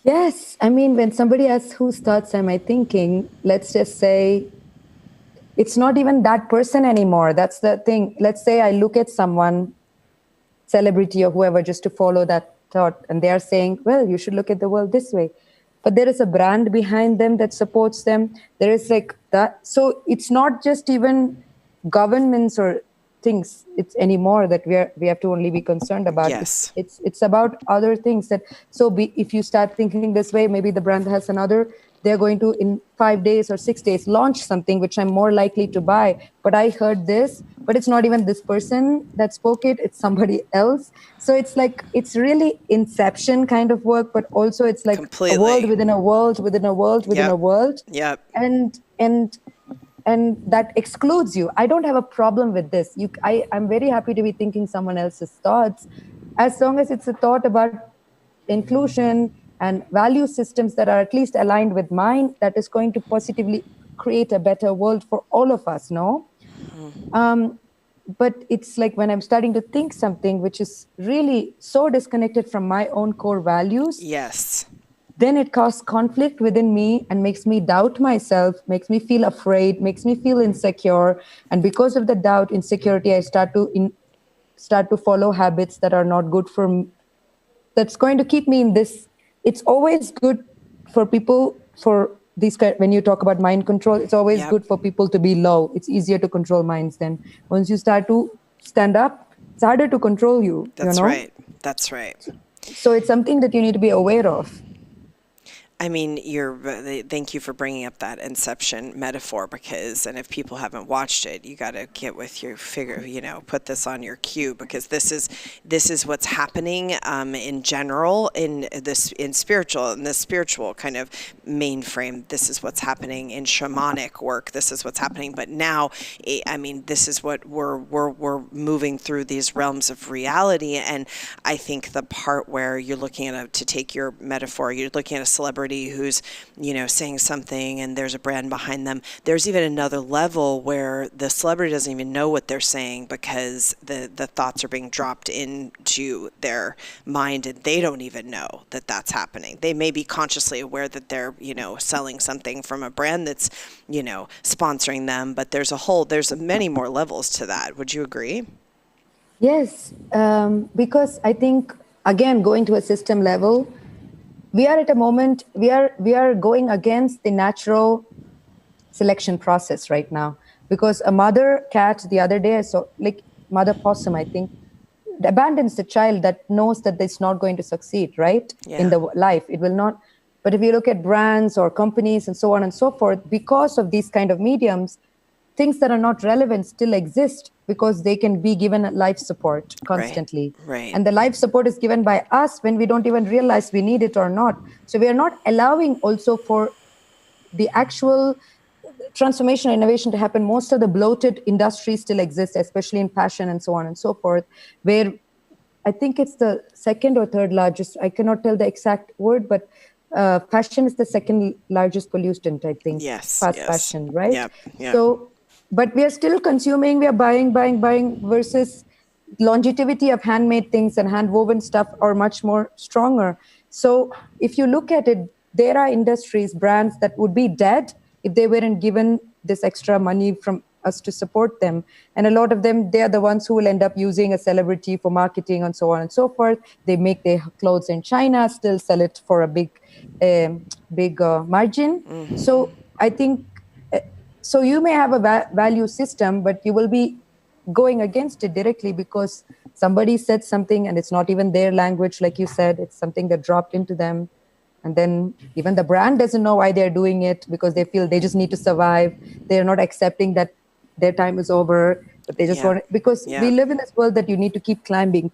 Yes, I mean, when somebody asks whose thoughts am I thinking, let's just say it's not even that person anymore. That's the thing. Let's say I look at someone, celebrity or whoever, just to follow that thought, and they are saying, well, you should look at the world this way. But there is a brand behind them that supports them. There is like that. So it's not just even governments or things it's anymore that we have to only be concerned about. Yes. It's about other things that, so if you start thinking this way, maybe the brand has another, they're going to in 5 days or 6 days launch something which I'm more likely to buy. But I heard this, but it's not even this person that spoke it, it's somebody else. So it's like, it's really inception kind of work, but also it's like a world Completely. within a world within a world within a Yep. world. Yep. And and and that excludes you. I don't have a problem with this. I'm very happy to be thinking someone else's thoughts, as long as it's a thought about inclusion and value systems that are at least aligned with mine, that is going to positively create a better world for all of us. No. But it's like when I'm starting to think something which is really so disconnected from my own core values, Yes. then it causes conflict within me and makes me doubt myself, makes me feel afraid, makes me feel insecure. And because of the doubt, insecurity, I start to follow habits that are not good for me, that's going to keep me in this. It's always good for people, for these when you talk about mind control, it's always Yep. good for people to be low. It's easier to control minds. Then once you start to stand up, it's harder to control you. That's right. That's right. So it's something that you need to be aware of. I mean, thank you for bringing up that Inception metaphor, because, and if people haven't watched it, you got to get with your figure, put this on your queue, because this is what's happening in general in the spiritual kind of mainframe. This is what's happening in shamanic work. This is what's happening. But now, I mean, this is what we're moving through these realms of reality. And I think the part where you're looking at to take your metaphor, you're looking at a celebrity who's saying something and there's a brand behind them. There's even another level where the celebrity doesn't even know what they're saying, because the thoughts are being dropped into their mind and they don't even know that that's happening. They may be consciously aware that they're selling something from a brand that's sponsoring them, but there's many more levels to that. Would you agree? Yes, because I think, again, going to a system level, we are at a moment, we are going against the natural selection process right now. Because a mother cat the other day I saw, like mother possum, I think, abandons the child that knows that it's not going to succeed, right? Yeah. In the life, it will not. But if you look at brands or companies and so on and so forth, because of these kind of mediums, things that are not relevant still exist because they can be given life support constantly. Right. And the life support is given by us when we don't even realize we need it or not. So we are not allowing also for the actual transformation and innovation to happen. Most of the bloated industries still exist, especially in fashion and so on and so forth, where I think it's the second or third largest. I cannot tell the exact word, but fashion is the second largest pollutant, I think. Yes. Fast Yes. fashion, right? Yep. Yep. So, but we are still consuming, we are buying versus longevity of handmade things and hand-woven stuff are much more stronger. So if you look at it, there are industries, brands that would be dead if they weren't given this extra money from us to support them. And a lot of them, they are the ones who will end up using a celebrity for marketing and so on and so forth. They make their clothes in China, still sell it for a big margin. Mm-hmm. So I think, so you may have a value system, but you will be going against it directly because somebody said something and it's not even their language, like you said, it's something that dropped into them. And then even the brand doesn't know why they're doing it because they feel they just need to survive. They're not accepting that their time is over, but they just want it, because we live in this world that you need to keep climbing.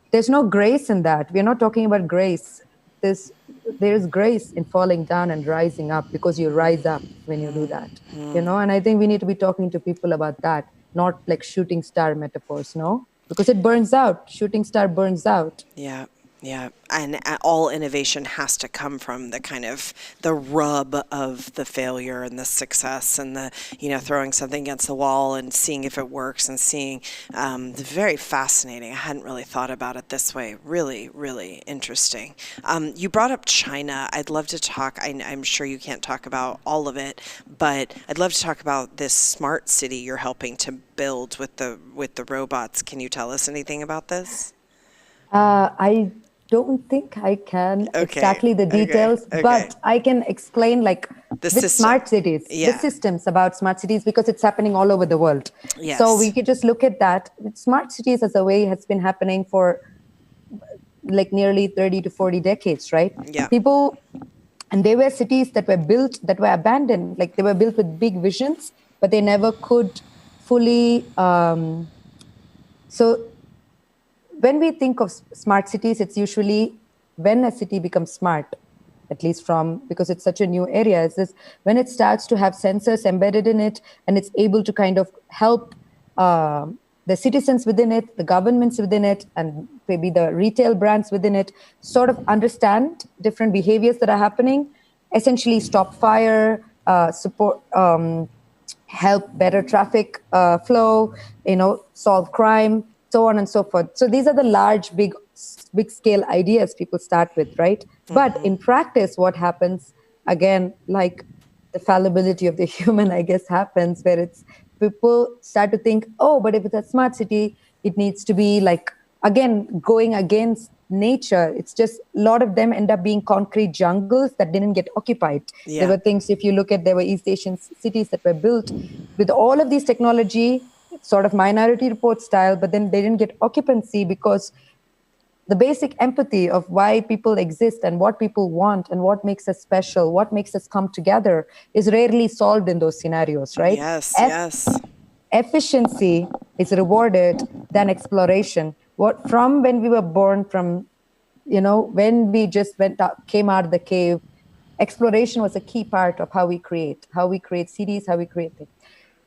There's no grace in that. We're not talking about grace. There is grace in falling down and rising up because you rise up when you do that, and I think we need to be talking to people about that, not like shooting star metaphors, no, because it burns out. Shooting star burns out. Yeah. Yeah. And all innovation has to come from the kind of the rub of the failure and the success and the, throwing something against the wall and seeing if it works and seeing, very fascinating. I hadn't really thought about it this way. Really, really interesting. You brought up China. I'd love to talk. I'm sure you can't talk about all of it, but I'd love to talk about this smart city you're helping to build with the robots. Can you tell us anything about this? I don't think I can exactly the details, but I can explain like the with smart cities, the systems about smart cities, because it's happening all over the world. Yes. So we could just look at that. Smart cities as a way has been happening for like nearly 30 to 40 decades, right? Yeah. People, and they were cities that were built, that were abandoned, like they were built with big visions, but they never could fully, so when we think of smart cities, it's usually when a city becomes smart, at least because it's such a new area, is this when it starts to have sensors embedded in it and it's able to kind of help the citizens within it, the governments within it, and maybe the retail brands within it sort of understand different behaviors that are happening, essentially stop fire, support, help better traffic flow, solve crime, so on and so forth. So these are the large, big scale ideas people start with, right? Mm-hmm. But in practice, what happens, again, like the fallibility of the human, I guess, happens where it's people start to think, oh, but if it's a smart city, it needs to be like, again, going against nature. It's just a lot of them end up being concrete jungles that didn't get occupied. Yeah. There were things, if you look at, there were East Asian cities that were built with all of these technology, sort of Minority Report style, but then they didn't get occupancy because the basic empathy of why people exist and what people want and what makes us special, what makes us come together is rarely solved in those scenarios, right? Yes. Efficiency is rewarded than exploration. From when we were born, from, when we just came out of the cave, exploration was a key part of how we create cities, how we create things.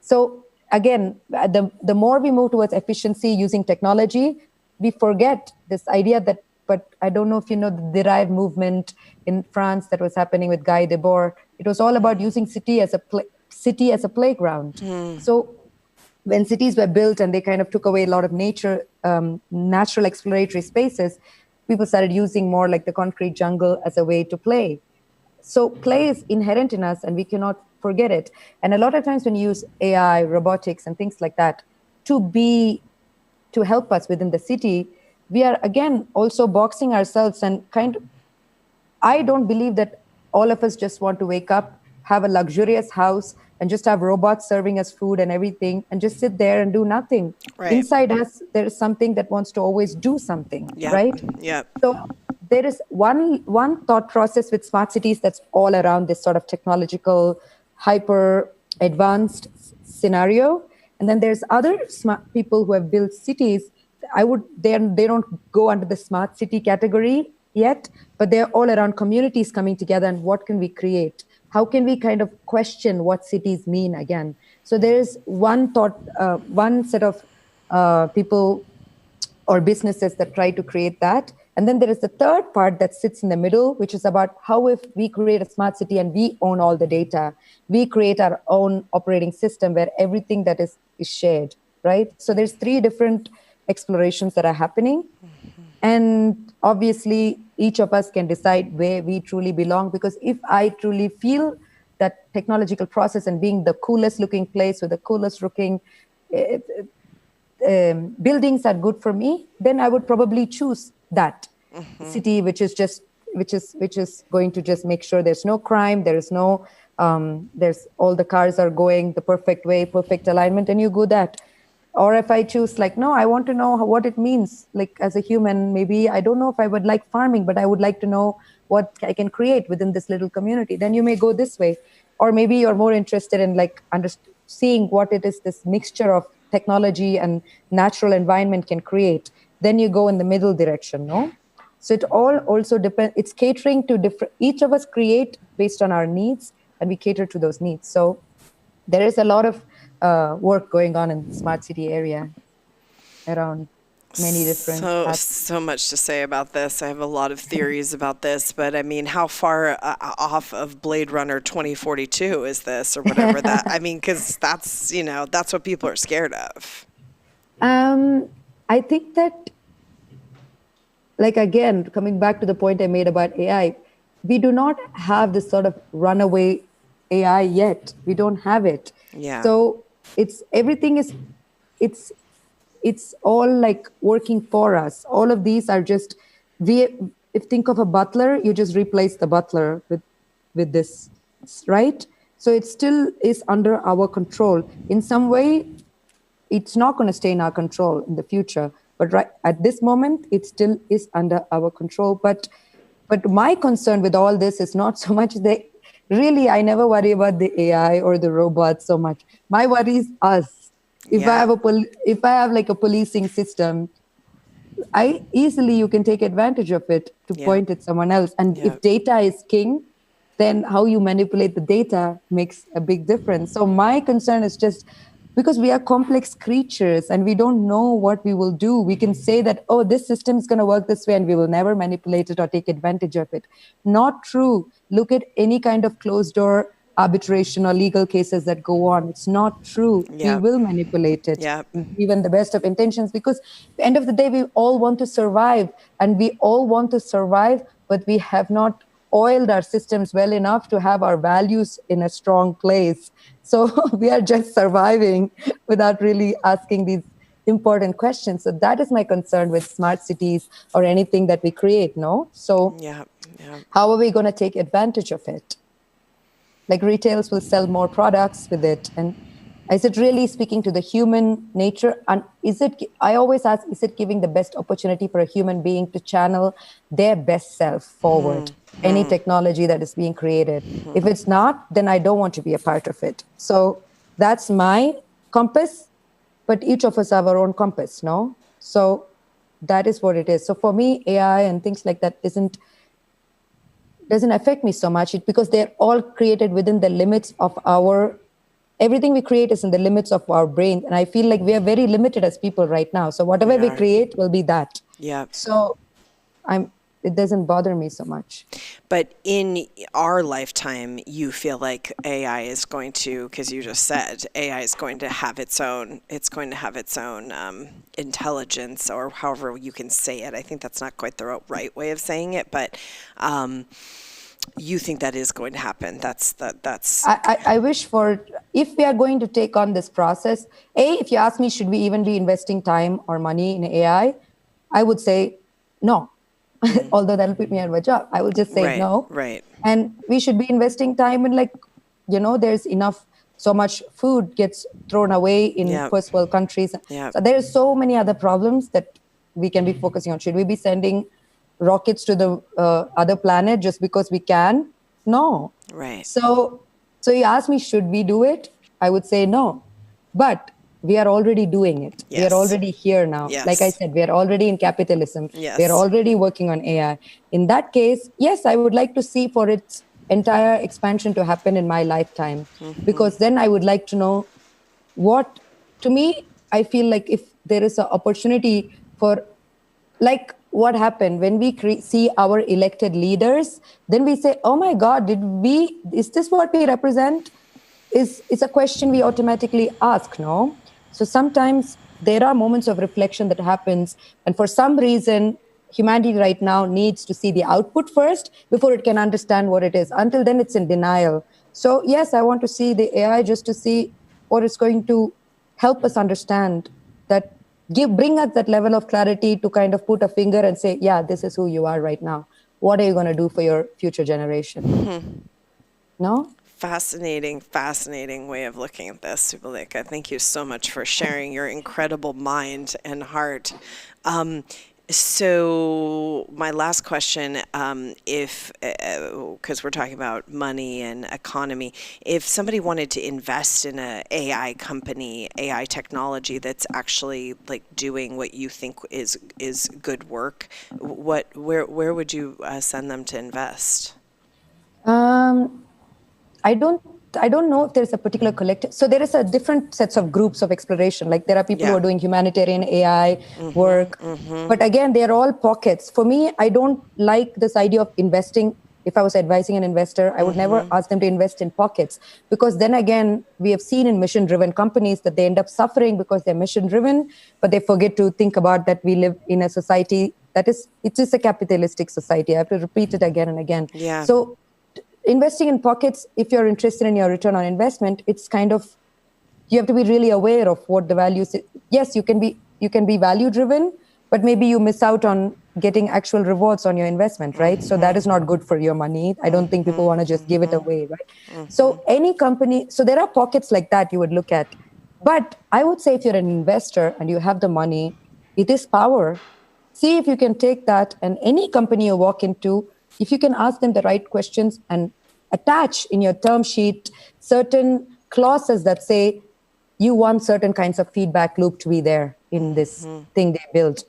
So again, the more we move towards efficiency using technology, we forget this idea that, but I don't know if you know the derived movement in France that was happening with Guy Debord. It was all about using city as a playground. So when cities were built and they kind of took away a lot of natural exploratory spaces, people started using more like the concrete jungle as a way to play. So play is inherent in us and we cannot forget it. And a lot of times when you use AI, robotics and things like that to help us within the city, we are again also boxing ourselves and I don't believe that all of us just want to wake up, have a luxurious house and just have robots serving us food and everything and just sit there and do nothing. Right. Inside us, there is something that wants to always do something, Yep. right? Yep. So there is one thought process with smart cities that's all around this sort of technological, hyper advanced scenario. And then there's other smart people who have built cities. They don't go under the smart city category yet, but they're all around communities coming together and what can we create? How can we kind of question what cities mean again? So there is one set of people or businesses that try to create that. And then there is the third part that sits in the middle, which is about how if we create a smart city and we own all the data, we create our own operating system where everything that is shared, right? So there's 3 different explorations that are happening. And obviously, each of us can decide where we truly belong, because if I truly feel that technological process and being the coolest looking place with the coolest looking buildings are good for me, then I would probably choose that city, which is going to just make sure there's no crime, there's all the cars are going the perfect way, perfect alignment, and you go that. Or if I choose like, no, I want to know what it means, like as a human, maybe I don't know if I would like farming, but I would like to know what I can create within this little community, then you may go this way. Or maybe you're more interested in like seeing what it is this mixture of technology and natural environment can create, then you go in the middle direction, no? So it all also depends, it's catering to different, each of us create based on our needs and we cater to those needs. So there is a lot of work going on in the smart city area around many different So much to say about this. I have a lot of theories about this, but I mean, how far off of Blade Runner 2042 is this, or whatever that? I mean, because that's what people are scared of. I think that, like, again, coming back to the point I made about AI, we do not have this sort of runaway AI yet. We don't have it. Yeah. So it's all like working for us. All of these are just, if think of a butler, you just replace the butler with this, right? So it still is under our control. In some way, it's not going to stay in our control in the future. But right at this moment, it still is under our control. But my concern with all this is not so much really, I never worry about the AI or the robots so much. My worry is us. If I have like a policing system, you can take advantage of it to point at someone else. And if data is king, then how you manipulate the data makes a big difference. So my concern is just because we are complex creatures and we don't know what we will do. We can say that, oh, this system is going to work this way and we will never manipulate it or take advantage of it. Not true. Look at any kind of closed door arbitration or legal cases that go on. It's not true. We will manipulate it, even the best of intentions, because at the end of the day, we all want to survive, and we all want to survive, but we have not oiled our systems well enough to have our values in a strong place. So we are just surviving without really asking these important questions. So that is my concern with smart cities or anything that we create, no? So how are we going to take advantage of it? Like retailers will sell more products with it. And is it really speaking to the human nature? And I always ask, is it giving the best opportunity for a human being to channel their best self forward? Any technology that is being created. If it's not, then I don't want to be a part of it. So that's my compass, but each of us have our own compass, no? So that is what it is. So for me, AI and things like that doesn't affect me so much because they're all created within the limits of everything we create is in the limits of our brain. And I feel like we are very limited as people right now. So whatever we create will be that. Yeah. So it doesn't bother me so much. But in our lifetime, you feel like AI is going to, because you just said AI is going to have its own, intelligence, or however you can say it. I think that's not quite the right way of saying it, but you think that is going to happen. I wish if we are going to take on this process, if you ask me, should we even be investing time or money in AI? I would say no. Although that'll put me out of a job, I will just say no. Right. And we should be investing time in there's enough so much food gets thrown away in Yeah. first world countries. Yeah. So there are so many other problems that we can be focusing on. Should we be sending rockets to the other planet just because we can? No. Right. So you ask me, should we do it? I would say no. But we are already doing it. We are Yes. already here now. Like I Yes. said, we are already in capitalism. We are Yes. already working on AI. In that case, yes, I would like to see for its entire expansion to happen in my lifetime. Because then I would like to know what, to me, I feel like if there is an opportunity for, like what happened when we see our elected leaders, then we say, oh my God, is this what we represent? Is a question we automatically ask, no? So sometimes there are moments of reflection that happens, and for some reason humanity right now needs to see the output first before it can understand what it is. Until then it's in denial. So yes, I want to see the AI just to see what it's going to help us understand, that bring us that level of clarity to kind of put a finger and say, yeah, this is who you are right now. What are you going to do for your future generation? No? Fascinating, fascinating way of looking at this, Subalekha. Thank you so much for sharing your incredible mind and heart. So my last question, if because we're talking about money and economy, if somebody wanted to invest in a AI company, AI technology that's actually like doing what you think is good work, where would you send them to invest? Um, I don't know if there's a particular collective. So there is a different sets of groups of exploration. Like there are people who Yeah. are doing humanitarian AI work, but again, they're all pockets. For me, I don't like this idea of investing. If I was advising an investor, I would never ask them to invest in pockets, because then again, we have seen in mission-driven companies that they end up suffering because they're mission-driven, but they forget to think about that we live in a society that it is a capitalistic society. I have to repeat it again and again. Yeah. So investing in pockets, if you're interested in your return on investment, it's kind of, you have to be really aware of what the values. Yes, you can be value driven, but maybe you miss out on getting actual rewards on your investment, right? So that is not good for your money. I don't think people want to just give it away, right? So any company, so there are pockets like that you would look at. But I would say if you're an investor and you have the money, it is power. See if you can take that, and any company you walk into, if you can ask them the right questions and attach in your term sheet certain clauses that say you want certain kinds of feedback loop to be there in this thing they built.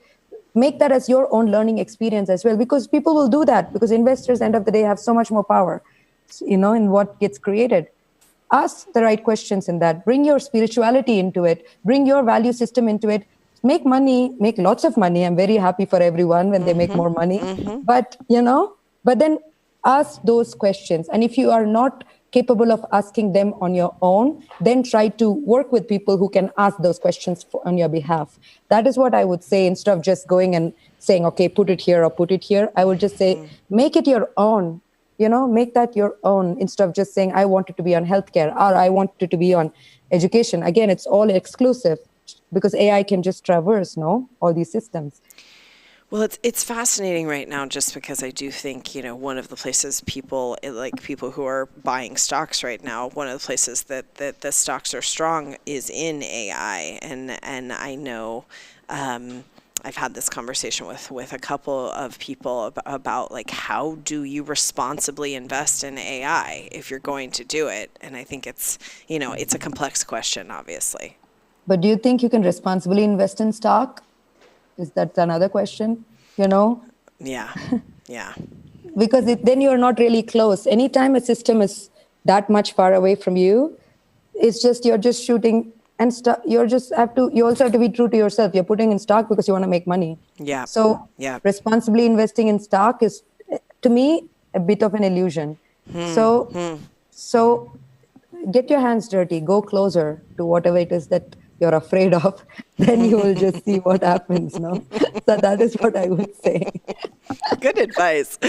Make that as your own learning experience as well, because people will do that, because investors end of the day have so much more power, in what gets created. Ask the right questions in that. Bring your spirituality into it. Bring your value system into it. Make money, make lots of money. I'm very happy for everyone when they make more money. But then ask those questions. And if you are not capable of asking them on your own, then try to work with people who can ask those questions on your behalf. That is what I would say, instead of just going and saying, okay, put it here or put it here. I would just say, make it your own. Make that your own, instead of just saying, I want it to be on healthcare or I want it to be on education. Again, it's all exclusive, because AI can just traverse, all these systems. Well, it's fascinating right now, just because I do think, one of the places people who are buying stocks right now, one of the places that the stocks are strong is in AI. And I know, I've had this conversation with a couple of people about like, how do you responsibly invest in AI if you're going to do it? And I think it's a complex question, obviously. But do you think you can responsibly invest in stock? Is that another question? Yeah. Yeah. Because then you're not really close. Anytime a system is that much far away from you, it's just, you're just shooting and you also have to be true to yourself. You're putting in stock because you want to make money. Yeah. So Yeah. responsibly investing in stock is, to me, a bit of an illusion. So get your hands dirty, go closer to whatever it is that you're afraid of, then you will just see what happens, no? So that is what I would say. Good advice.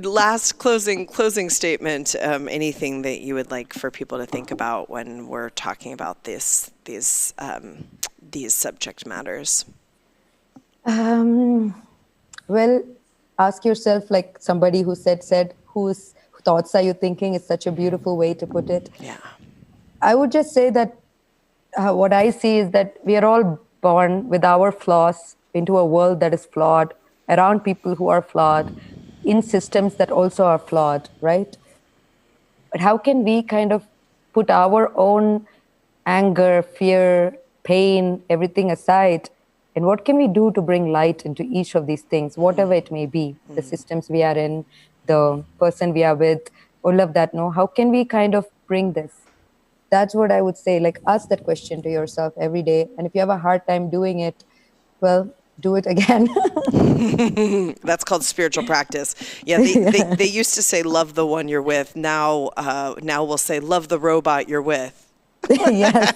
Last closing statement. Anything that you would like for people to think about when we're talking about these subject matters? Well, ask yourself, like somebody who said, who's thoughts are you thinking is such a beautiful way to put it. Yeah. I would just say that what I see is that we are all born with our flaws into a world that is flawed, around people who are flawed, in systems that also are flawed, right? But how can we kind of put our own anger, fear, pain, everything aside? And what can we do to bring light into each of these things, whatever it may be, the systems we are in, the person we are with, all of that? No, how can we kind of bring this? That's what I would say. Like, ask that question to yourself every day. And if you have a hard time doing it, well, do it again. That's called spiritual practice. Yeah, they used to say love the one you're with. Now we'll say love the robot you're with. Yes.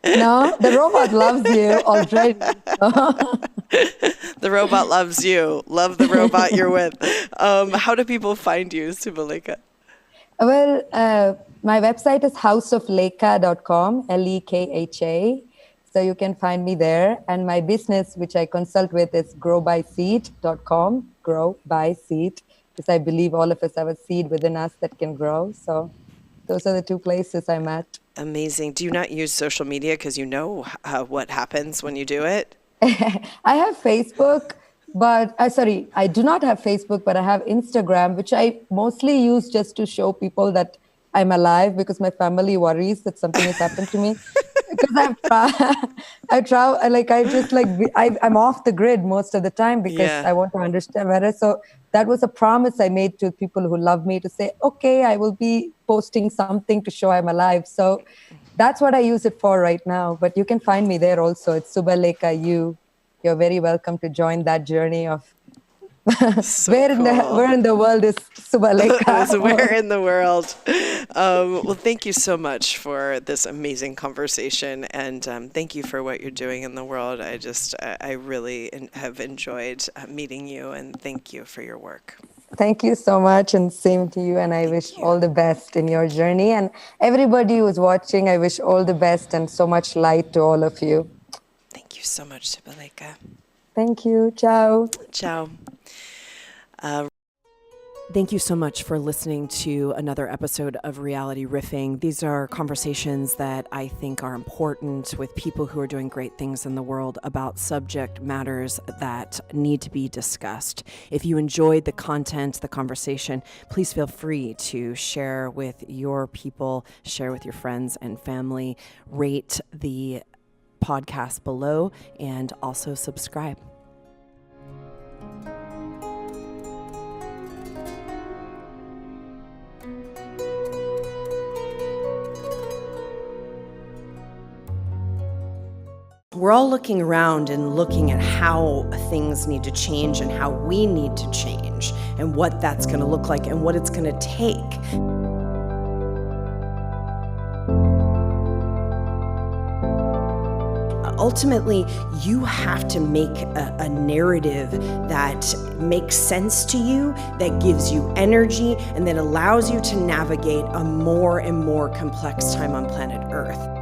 No, the robot loves you already. The robot loves you. Love the robot you're with. How do people find you, Subalekha? Well, my website is houseoflekha.com, Lekha. So you can find me there. And my business, which I consult with, is growbyseed.com, grow by seed, because I believe all of us have a seed within us that can grow. So those are the two places I'm at. Amazing. Do you not use social media because you know what happens when you do it? I have Facebook, but I do not have Facebook, but I have Instagram, which I mostly use just to show people that I'm alive, because my family worries that something has happened to me. Because I'm off the grid most of the time because I want to understand better. So that was a promise I made to people who love me, to say, okay, I will be posting something to show I'm alive. So that's what I use it for right now. But you can find me there also. It's Subalekha U. You're very welcome to join that journey of So where cool. in the world is Subalekha? Where in the world? Well, thank you so much for this amazing conversation, and thank you for what you're doing in the world. I really have enjoyed meeting you, and thank you for your work. Thank you so much, and same to you. And I wish all the best in your journey. And everybody who's watching, I wish all the best and so much light to all of you. Thank you so much, Subalekha. Thank you. Ciao. Ciao. Thank you so much for listening to another episode of Reality Riffing. These are conversations that I think are important with people who are doing great things in the world about subject matters that need to be discussed. If you enjoyed the content, the conversation, please feel free to share with your people, share with your friends and family, rate the podcast below, and also subscribe. We're all looking around and looking at how things need to change and how we need to change and what that's going to look like and what it's going to take. Ultimately, you have to make a narrative that makes sense to you, that gives you energy, and that allows you to navigate a more and more complex time on planet Earth.